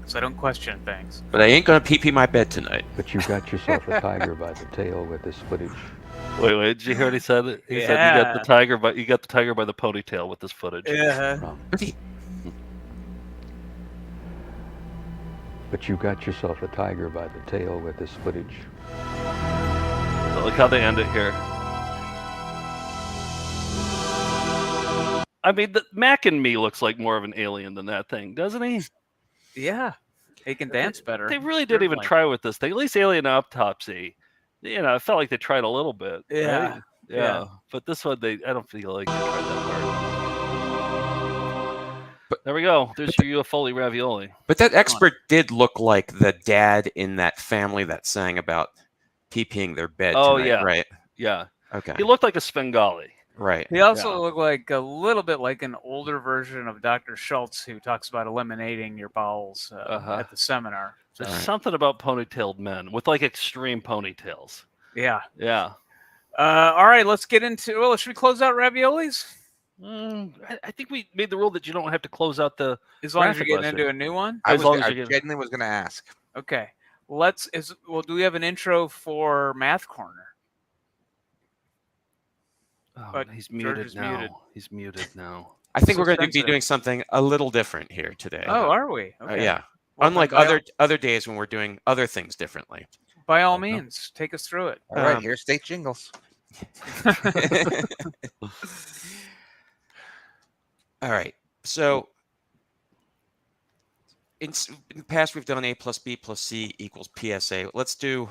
So I don't question things. But I ain't gonna pee my bed tonight. But you got yourself a tiger by the tail with this footage. Wait, did you hear what he said? He said you got the tiger by the ponytail with this footage. Yeah. But you got yourself a tiger by the tail with this footage. So look how they end it here. I mean, Mac and Me looks like more of an alien than that thing, doesn't he? Yeah. He can dance better. They really didn't even try with this thing. At least Alien Autopsy, I felt like they tried a little bit. Yeah. Right? Yeah. But this one, I don't feel like they tried that hard. But there we go. There's your Foley ravioli. But that expert did look like the dad in that family that sang about peeing their bed tonight, yeah. right? Yeah. Okay. He looked like a Svengali. Right. He also looked like a little bit like an older version of Dr. Schultz, who talks about eliminating your bowels at the seminar. There's something about ponytailed men with like extreme ponytails. Yeah. Yeah. All right, let's get into. Well, should we close out raviolis? I think we made the rule that you don't have to close out the. As long as you're getting into a new one. I genuinely was going to ask. Okay. Do we have an intro for Math Corner? Oh, But he's George muted is now. muted. He's muted now. I think So we're going to be sensitive. doing something a little different here today. Oh, are we? Okay. Yeah. Well, Unlike then other days when we're doing other things differently. by all means, take us through it. All right, here's state jingles. All right. So in the past, we've done A plus B plus C equals PSA. Let's do.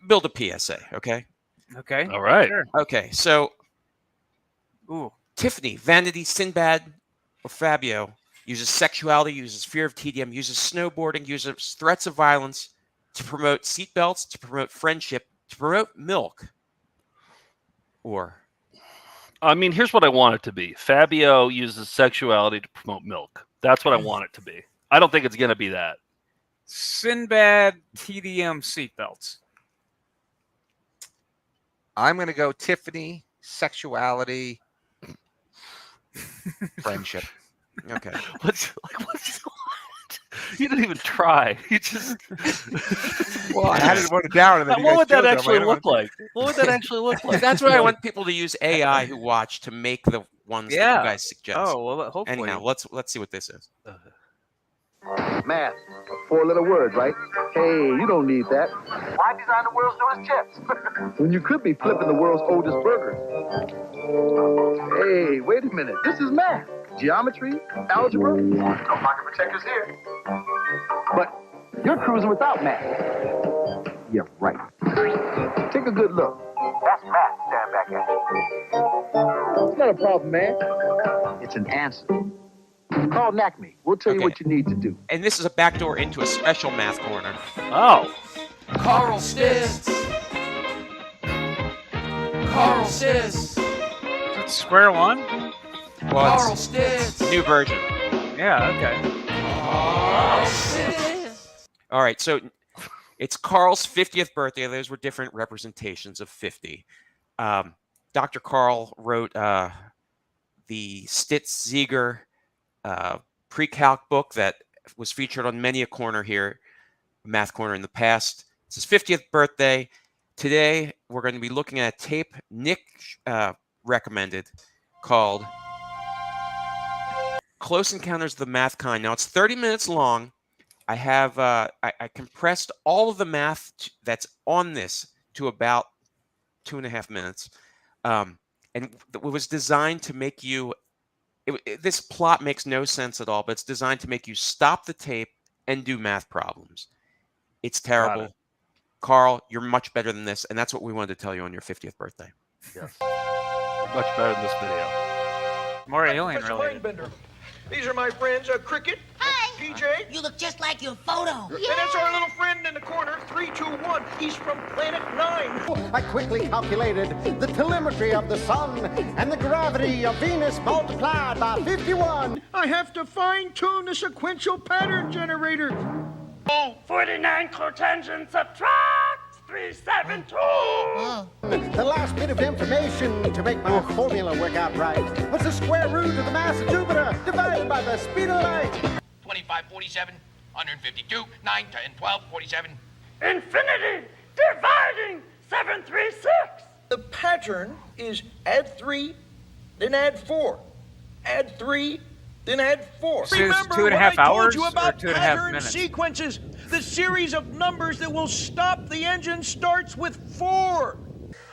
Build a PSA, okay? Okay. All right. Sure. Okay, so Ooh. Tiffany, Vanity, Sinbad, or Fabio uses sexuality, uses fear of tedium, uses snowboarding, uses threats of violence to promote seatbelts, to promote friendship, to promote milk. Or I mean, here's what I want it to be. Fabio uses sexuality to promote milk. That's what I want it to be. I don't think it's going to be that. Sinbad TDM seatbelts. I'm going to go Tiffany, sexuality, friendship. Okay. What's you didn't even try. You just. Well, I had it wrote it down. And then you What guys would that chose it. I'm actually like, look like? What would that actually look like? That's why I want people to use AI who watch to make the ones that you guys suggest. Oh, well, hopefully. Anyhow, let's see what this is. Math, a four-letter word, right? Hey, you don't need that. Why design the world's newest chips? When you could be flipping the world's oldest burger. Hey, wait a minute. This is math. Geometry, algebra. No pocket protectors here. But you're cruising without math. Yeah, right. Take a good look. That's math staring back at you. It's not a problem, man. It's an answer. Call NACME. We'll tell you what you need to do. And this is a backdoor into a special math corner. Oh. Carl Stitz. Carl Stitz. That's square one? Well, Carl it's Stitz. new version. Yeah, okay. Carl Stitz. All right, so it's Carl's 50th birthday. Those were different representations of 50. Dr. Carl wrote the Stitz-Ziegler pre-calc book that was featured on many a corner here, Math Corner, in the past. It's his 50th birthday. Today, we're going to be looking at a tape Nick recommended called Close Encounters of the Math Kind. Now, it's 30 minutes long. I have I compressed all of the math that's on this to about 2.5 minutes. And it was designed to make you this plot makes no sense at all, but it's designed to make you stop the tape and do math problems. It's terrible. Carl, you're much better than this, and that's what we wanted to tell you on your 50th birthday. Yes. Much better than this video. More alien related. Mindbender. These are my friends, Cricket PJ? You look just like your photo. And that's our little friend in the corner, 321. He's from Planet 9. I quickly calculated the telemetry of the sun and the gravity of Venus multiplied by 51. I have to fine-tune the sequential pattern generator. 49 cotangent subtract 372. The last bit of information to make my formula work out right was the square root of the mass of Jupiter divided by the speed of light. 25, 47, 152, 9, 10, 12, 47. Infinity dividing 736. The pattern is add 3, then add 4. Add 3, then add 4. So it's Remember 2.5 what I told hours you or about 2.5 pattern minutes? sequences. The series of numbers that will stop the engine starts with 4.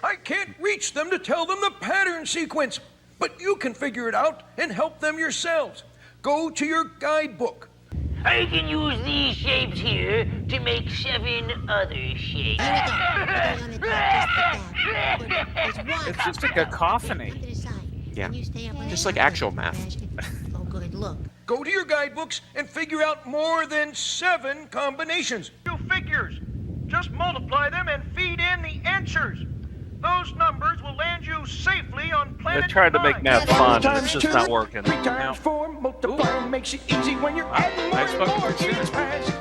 I can't reach them to tell them the pattern sequence, but you can figure it out and help them yourselves. Go to your guidebook. I can use these shapes here to make 7 other shapes. It's just a cacophony. Yeah, just like actual math. Oh, good. Look. Go to your guidebooks and figure out more than 7 combinations. Two figures. Just multiply them and feed in the answers. Those numbers will land you safely on I planet tried to make 9. math fun, and it's just not working. 3 times 4 multiplying makes it easy when you're adding more and more. It's fast.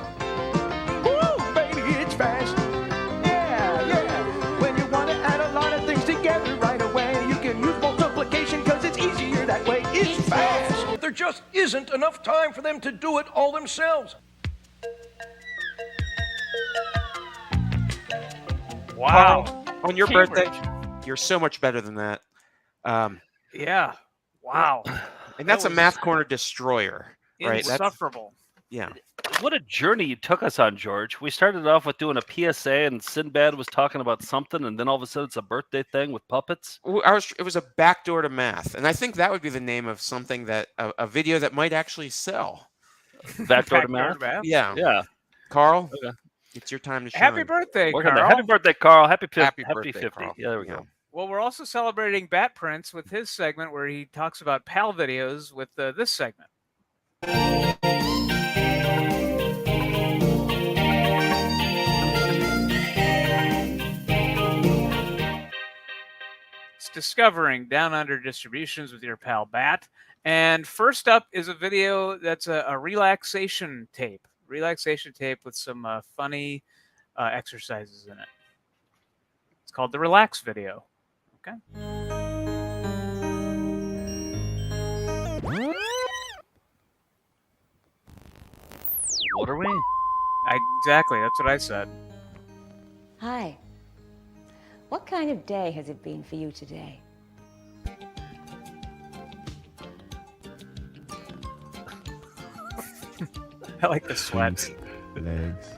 Woo, baby, it's fast. Yeah. When you want to add a lot of things together right away, you can use multiplication because it's easier that way. It's fast. There just isn't enough time for them to do it all themselves. Wow. Carl, on your Cambridge. birthday, you're so much better than that. Yeah. Wow. And that's That a was Math Corner destroyer, right? That's, insufferable. yeah. What a journey you took us on, George. We started off with doing a PSA, and Sinbad was talking about something, and then all of a sudden it's a birthday thing with puppets. It was a backdoor to math, and I think that would be the name of something that a video that might actually sell. Backdoor to math? Yeah. Yeah. Carl, Okay. it's your time to shine. Happy birthday, Working Carl. there. Happy birthday, Carl. Happy Happy 50. birthday, Carl. Yeah, there we go. Well, we're also celebrating Bat Prince with his segment where he talks about PAL videos with this segment. It's discovering Down Under distributions with your pal Bat. And first up is a video that's a relaxation tape. Relaxation tape with some funny exercises in it. It's called the Relax video. Okay. What are we? Exactly, that's what I said. Hi. What kind of day has it been for you today? I like the sweats. Feet, legs,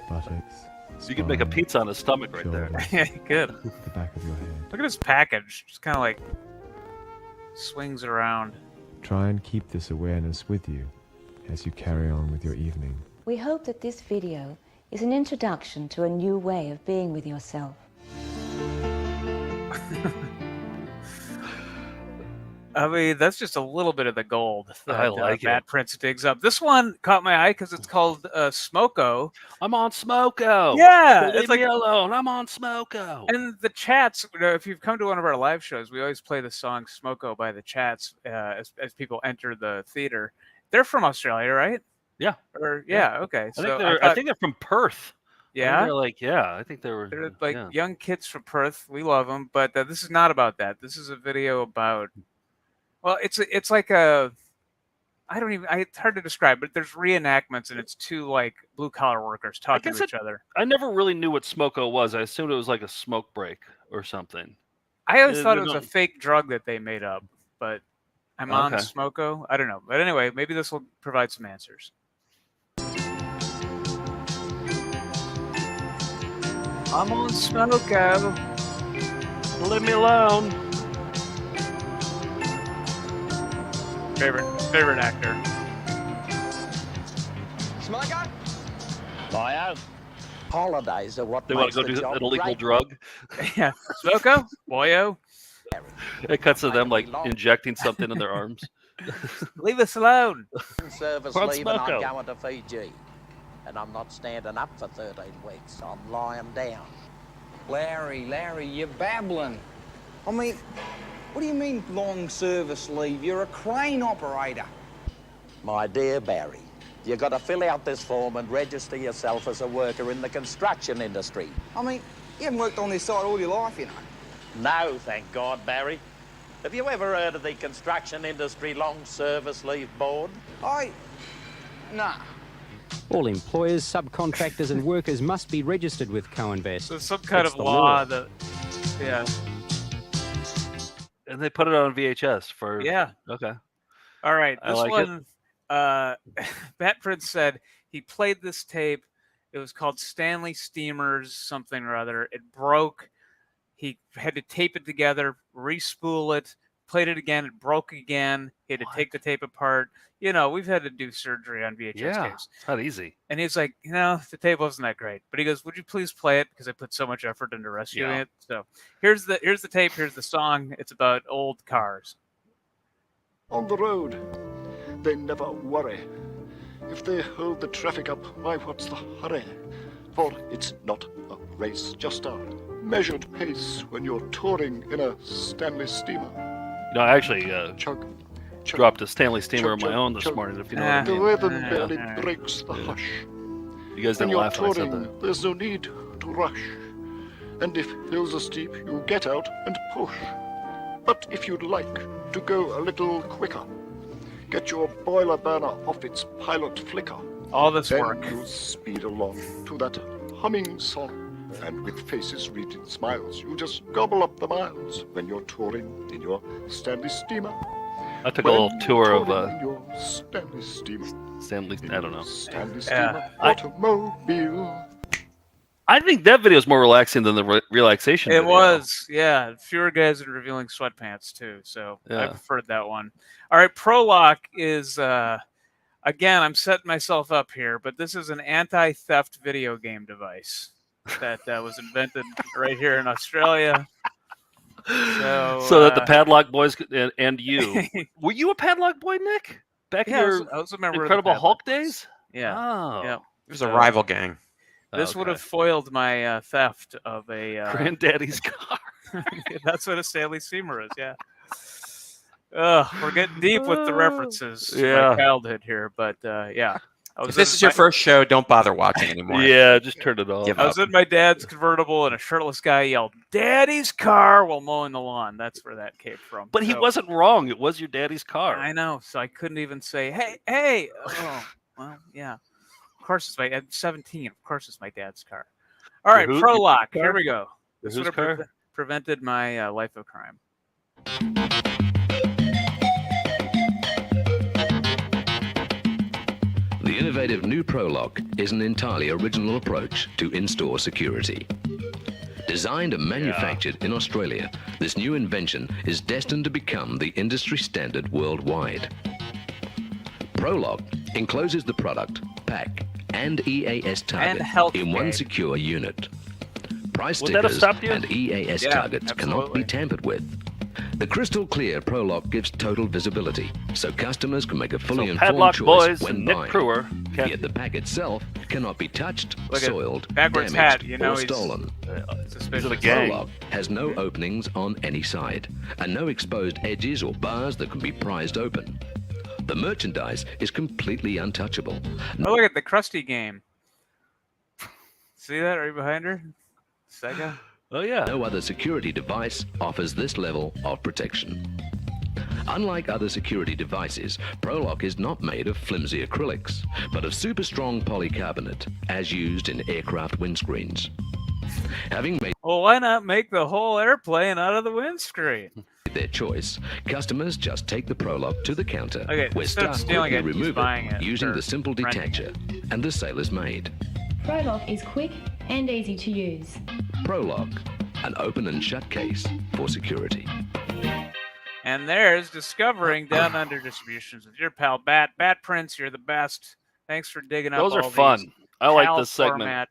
buttocks. So you could make a pizza on his stomach right there. Yeah, good. The back of your head. Look at this package. Just kind of like swings around. Try and keep this awareness with you as you carry on with your evening. We hope that this video is an introduction to a new way of being with yourself. I mean, that's just a little bit of the gold that I like Bat it. Prince digs up. This one caught my eye because it's called Smoko. I'm on Smoko. Yeah, Leave it's like me alone. I'm on Smoko. And the Chats, if you've come to one of our live shows, we always play the song Smoko by the Chats as people enter the theater. They're from Australia, right? Yeah. Or yeah, okay. I think they're from Perth. Yeah? They're like, yeah, I think they're like yeah. young kids from Perth. We love them, but this is not about that. This is a video about. Well, it's like a. It's hard to describe, but there's reenactments, and it's two like blue collar workers talking to each other. I never really knew what Smoko was. I assumed it was like a smoke break or something. I always thought it was a fake drug that they made up, but I'm on Okay. Smoko. I don't know, but anyway, maybe this will provide some answers. I'm on Smoko. Leave me alone. Favorite actor. Smoko? Boyo. Holidays are what They want makes to go the do job an illegal great. drug. Yeah, Smoko, Boyo. It cuts to them like injecting something in their arms. Leave us alone. Service Well, leave and I'm Smoko. going to Fiji. And I'm not standing up for 13 weeks. I'm lying down. Larry, you're babbling. I mean, what do you mean long service leave? You're a crane operator. My dear Barry, you got to fill out this form and register yourself as a worker in the construction industry. I mean, you haven't worked on this site all your life, you know. No, thank God, Barry. Have you ever heard of the Construction Industry Long Service Leave Board? Nah. All employers, subcontractors and workers must be registered with Co-Invest. So some kind It's of the law that, yeah. And they put it on VHS for. Yeah. Okay. All right. I This like one, Bat Prince said he played this tape. It was called Stanley Steamers something or other. It broke. He had to tape it together, re-spool it, played it again. It broke again. He had to take the tape apart. You know, we've had to do surgery on VHS Yeah, tapes. it's not easy. And he's like, the tape wasn't that great. But he goes, would you please play it? Because I put so much effort into rescuing it. So here's the tape. Here's the song. It's about old cars. On the road, they never worry. If they hold the traffic up, why, what's the hurry? For it's not a race, just a measured pace when you're touring in a Stanley steamer. No, I actually dropped a Stanley steamer of my chug, own this chug. morning, if you know what I The mean. rhythm barely breaks the hush. You guys When didn't you're laugh when I said touring, that. there's no need to rush. And if hills are steep, you get out and push. But if you'd like to go a little quicker, get your boiler burner off its pilot flicker. All this then work. You'll speed along to that humming song. And with faces wreathed in smiles, you just gobble up the miles when you're touring in your Stanley steamer. I took a little tour of In your Stanley steamer. Stanley. I don't know. Stanley steamer automobile. I think that video is more relaxing than the relaxation. It video. was, yeah. Fewer guys are revealing sweatpants too, so I Yeah. preferred that one. All right, ProLock is again. I'm setting myself up here, but this is an anti-theft video game device that was invented right here in Australia. So that the Padlock Boys and you were you a Padlock Boy, Nick? Back Yeah, in your I was a member of the Incredible Padlock Hulk Boys. days. Yeah. Oh, Yeah. It was a rival gang. This would have foiled my theft of a Granddaddy's car. That's what a Stanley Steamer is. Yeah. We're getting deep with the references to my childhood here, but yeah. If this is your first show, don't bother watching anymore. Yeah, just turn it off. I was in my dad's convertible, and a shirtless guy yelled, "Daddy's car!" while mowing the lawn. That's where that came from. But he wasn't wrong. It was your daddy's car. I know, so I couldn't even say, "Hey!" Oh, well, yeah. Of course, it's I'm 17. Of course, it's my dad's car. All right, ProLock. Here we go. This would have prevented my life of crime. The innovative new ProLock is an entirely original approach to in-store security. Designed and manufactured in Australia, this new invention is destined to become the industry standard worldwide. ProLock encloses the product, pack, and EAS target in one secure unit. Price Would that have stickers stopped you? and EAS targets cannot be tampered with. The crystal clear ProLock gives total visibility, so customers can make a fully informed Padlock choice Boys when and Nick buying. Brewer Yet the pack itself cannot be touched, Look at soiled, backwards damaged, hat, you know or he's stolen. suspicious. ProLock has no openings on any side, and no exposed edges or bars that can be prized open. The merchandise is completely untouchable. Oh, look at the Krusty game. See that right behind her? Sega? Oh, yeah. No other security device offers this level of protection. Unlike other security devices, ProLock is not made of flimsy acrylics, but of super strong polycarbonate, as used in aircraft windscreens. Having made Well, why not make the whole airplane out of the windscreen? their choice, customers just take the ProLock to the counter, Okay, where instead of staff stealing quickly it, he's remove buying it it using or the simple renting detacher, and the sale is made. ProLock is quick and easy to use. ProLock, an open and shut case for security. And there's Discovering Down Under Distributions with your pal Bat Prince. You're the best. Thanks for digging up. Those are all fun. these I like PAL this segment. format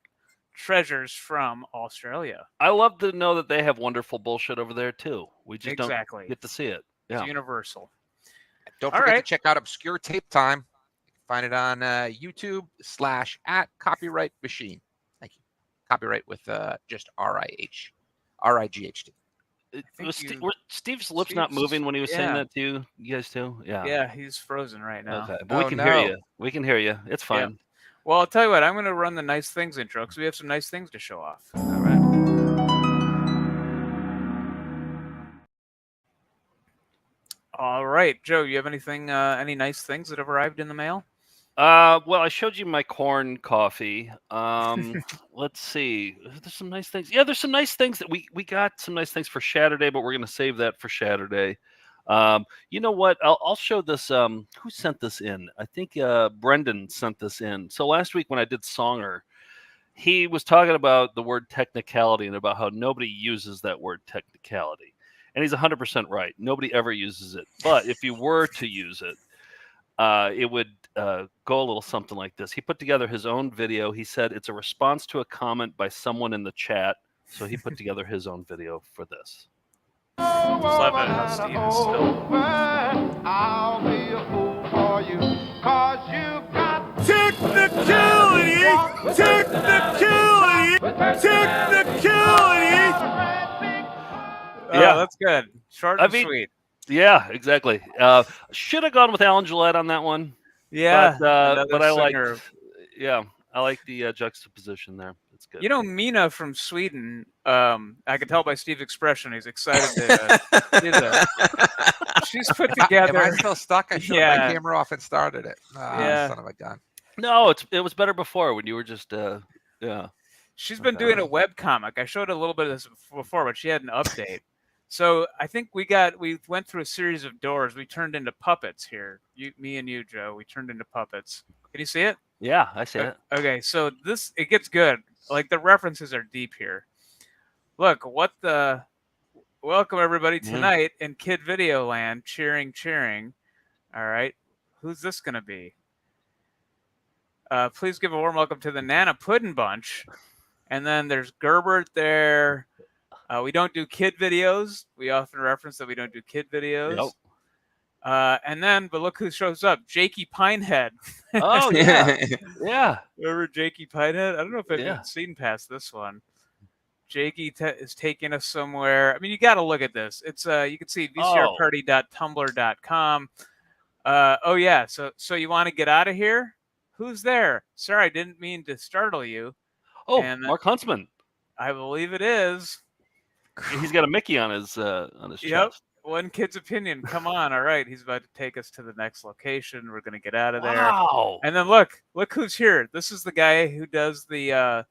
treasures from Australia. I love to know that they have wonderful bullshit over there too. We just Exactly. don't get to see it. It's Yeah. universal. Don't forget to check out Obscure Tape Time. Find it on YouTube /@Copyright Machine. Thank you. Copyright with just RIGHT. Were Steve's lips not moving when he was saying that to you guys too? Yeah. Yeah, he's frozen right now. Okay, but we can hear you. We can hear you. It's fine. Yeah. Well, I'll tell you what. I'm going to run the nice things intro because we have some nice things to show off. All right. All right, Joe. You have anything? Any nice things that have arrived in the mail? Well, I showed you my corn coffee. Let's see. There's some nice things. Yeah, there's some nice things that we got some nice things for Saturday, but we're gonna save that for Saturday. You know what? I'll show this. Who sent this in? I think Brendan sent this in. So last week when I did Songer, he was talking about the word technicality and about how nobody uses that word technicality. And he's 100% right. Nobody ever uses it. But if you were to use it, it would go a little something like this. He put together his own video. He said it's a response to a comment by someone in the chat. So he put together his own video for this. Love it how Steve is still. I'll be a fool for you, 'cause you got technicality, Yeah, that's good. Short and sweet. Yeah, exactly. Should have gone with Alan Gillette on that one. Yeah, but I like. singer. Yeah, I like the juxtaposition there. It's good. You know, Mina from Sweden. I can tell by Steve's expression; he's excited to do that. She's put together. Am I still stuck? I shut my camera off and started it. Son of a gun. No, it was better before when you were just yeah. She's been doing a webcomic. I showed a little bit of this before, but she had an update. So I think we went through a series of doors. We turned into puppets here. Me and you, Joe. We turned into puppets. Can you see it? Yeah, I see it. Okay, so it gets good. Like the references are deep here. Look, welcome everybody tonight in Kid Video Land. Cheering. All right, who's this gonna be? Please give a warm welcome to the Nana Puddin' Bunch. And then there's Gerbert there. We don't do kid videos. We often reference that we don't do kid videos. Nope. But look who shows up. Jakey Pinehead. Oh, yeah. Yeah. Remember Jakey Pinehead? I don't know if I've seen past this one. Jakey is taking us somewhere. I mean, you got to look at this. It's you can see vcrparty.tumblr.com. Oh, yeah. So you want to get out of here? Who's there? Sorry, I didn't mean to startle you. Oh, Mark Huntsman. I believe it is. He's got a Mickey on his chest. One kid's opinion. Come on. All right. He's about to take us to the next location. We're going to get out of there. Wow. And then look who's here. This is the guy who does the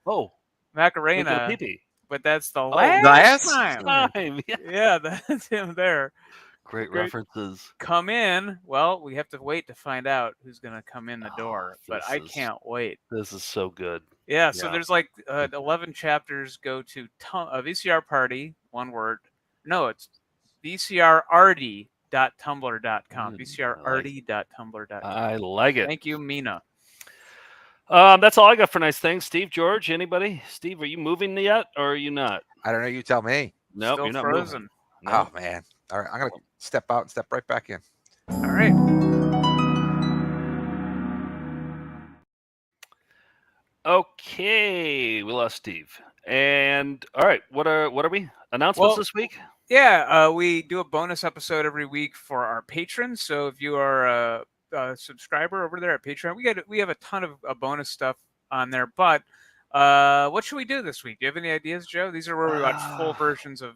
Macarena. But that's the last time. Yeah, that's him there. Great references. Come in. Well, we have to wait to find out who's going to come in the door. But I can't wait. This is so good. Yeah, so there's like 11 chapters go to VCR Party, one word. No, it's VCRRD.tumblr.com. VCRRD.tumblr.com. I like it. Thank you, Mina. That's all I got for nice things. Steve, George, anybody? Steve, are you moving yet or are you not? I don't know. You tell me. Nope, Still you're not frozen. moving. Oh, man. All right. I'm going to step out and step right back in. All right. Okay, we lost Steve. And all right, what are we? Announcements this week? Yeah, we do a bonus episode every week for our patrons. So if you are a subscriber over there at Patreon, we have a ton of bonus stuff on there. But what should we do this week? Do you have any ideas, Joe? These are where we watch full versions of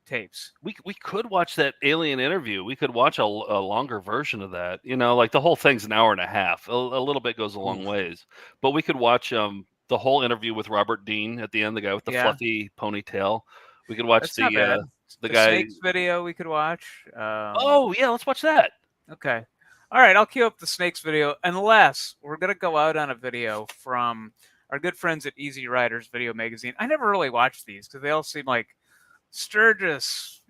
tapes. We could watch that alien interview. We could watch a longer version of that. You know, like the whole thing's an hour and a half. A little bit goes a long ways. But we could watch the whole interview with Robert Dean at the end, the guy with the fluffy ponytail. We could watch the guy. Snakes video we could watch. Oh yeah, let's watch that. Okay. All right, I'll queue up the Snakes video unless we're gonna go out on a video from our good friends at Easy Riders Video Magazine. I never really watched these because they all seem like Sturgis,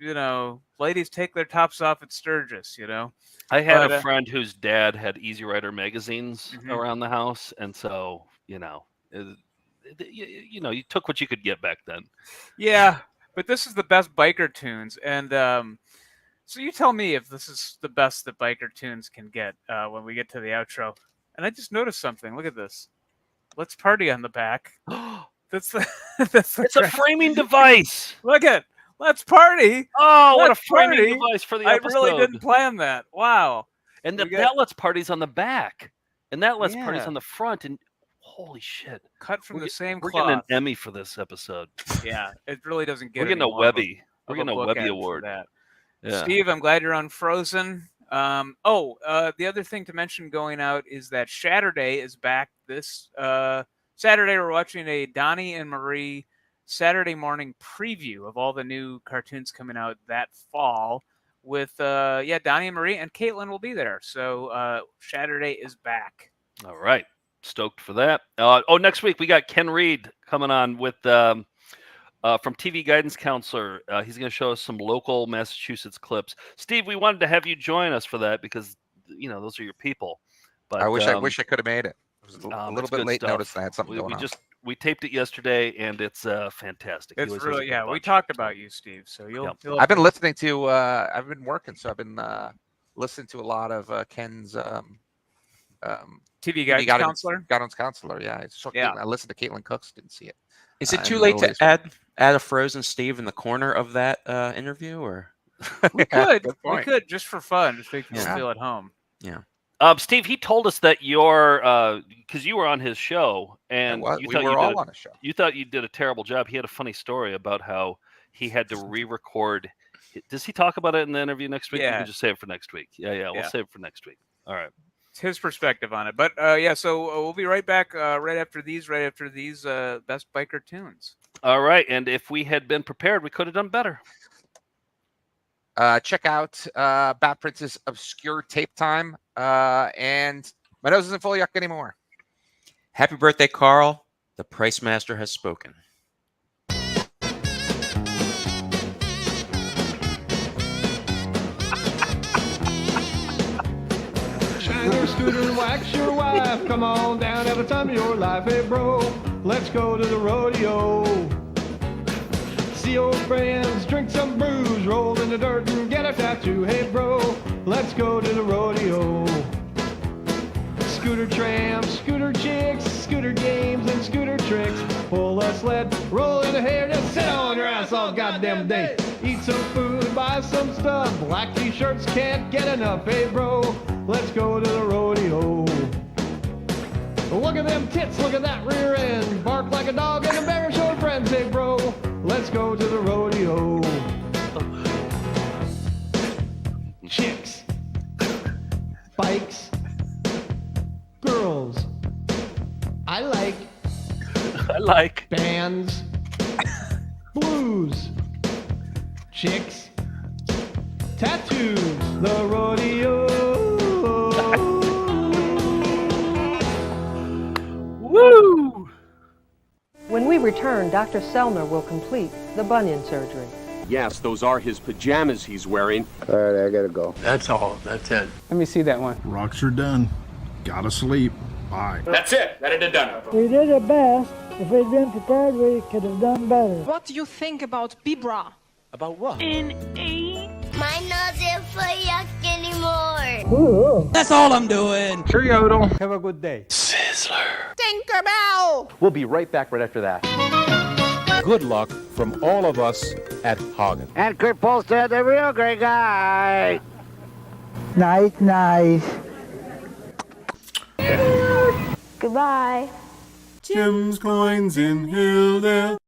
ladies take their tops off at Sturgis, I had a friend whose dad had Easy Rider magazines around the house, and so you took what you could get back then. Yeah, but this is the best biker tunes, and So you tell me if this is the best that Biker Tunes can get when we get to the outro. And I just noticed something. Look at this. Let's Party on the back. That's the. It's a framing device. Look at. Let's Party. Oh, what a Let's framing Party. device for the I episode. really didn't plan that. Wow. And that Let's Party's on the back. And that Let's Party's Yeah. on the front. And holy shit. Cut from the same We're cloth. getting an Emmy for this episode. Yeah, it really doesn't get We're getting a any more of Webby. We're getting a bookend Webby for award. that. Yeah. Steve, I'm glad you're on Frozen. The other thing to mention going out is that Saturday is back this Saturday. We're watching a Donnie and Marie Saturday morning preview of all the new cartoons coming out that fall with Donnie and Marie, and Caitlin will be there. So Saturday is back. All right. Stoked for that. Next week we got Ken Reed coming on with from TV Guidance Counselor. He's going to show us some local Massachusetts clips. Steve, we wanted to have you join us for that because those are your people. But I wish I could have made it. It was a little bit late notice. I had something going on. We taped it yesterday, and it's fantastic. It's really we talked about you, Steve. So you'll I've been listening to. I've been working, so I've been listening to a lot of Ken's TV Guidance Counselor. Yeah, I listened to Caitlin Cooks. Didn't see it. Is it too late to add a frozen Steve in the corner of that interview, or we could just for fun, just make people feel at home. Yeah. Steve, he told us that you're because you were on his show, and we were all on a show. You thought you did a terrible job. He had a funny story about how he had to re-record. Does he talk about it in the interview next week? Yeah. We can just save it for next week. Yeah. We'll save it for next week. All right. It's his perspective on it, but so we'll be right back right after these best biker tunes. All right, and if we had been prepared, we could have done better. Check out Bat Prince's Obscure Tape Time, and my nose isn't full of yuck anymore. Happy birthday, Carl. The Price Master has spoken. Shine your scooter and wax your wife. Come on down, have the time of your life. Hey, bro, let's go to the rodeo. See old friends, drink some brews, roll in the dirt and get a tattoo. Hey, bro, let's go to the rodeo. Scooter tramps, scooter chicks, scooter games and scooter tricks. Pull a sled, roll in the hair, just sit on your ass all goddamn day. Eat some food, buy some stuff. Black t-shirts can't get enough. Hey, bro, let's go to the rodeo. Look at them tits, look at that rear end. Bark like a dog and a bear show friends. Hey, bro, let's go to the rodeo. Chicks, bikes, girls. I like bands, blues, chicks, tattoos, the rodeo. Woo! When we return, Dr. Selner will complete the bunion surgery. Yes, those are his pajamas he's wearing. All right, I gotta go. That's all. That's it. Let me see that one. Rocks are done. Gotta sleep. Bye. That's it. That it done. We did our best. If we'd been prepared, we could have done better. What do you think about Bibra? About what? An 8. My nose isn't for yuck anymore. Ooh. That's all I'm doing. Sure, Yodel. Have a good day. Sizzler. Tinkerbell! We'll be right back right after that. Good luck from all of us at Hagen. And Kurt Polstead, the real great guy. Nice. Goodbye. Jim's coins in Hilldale.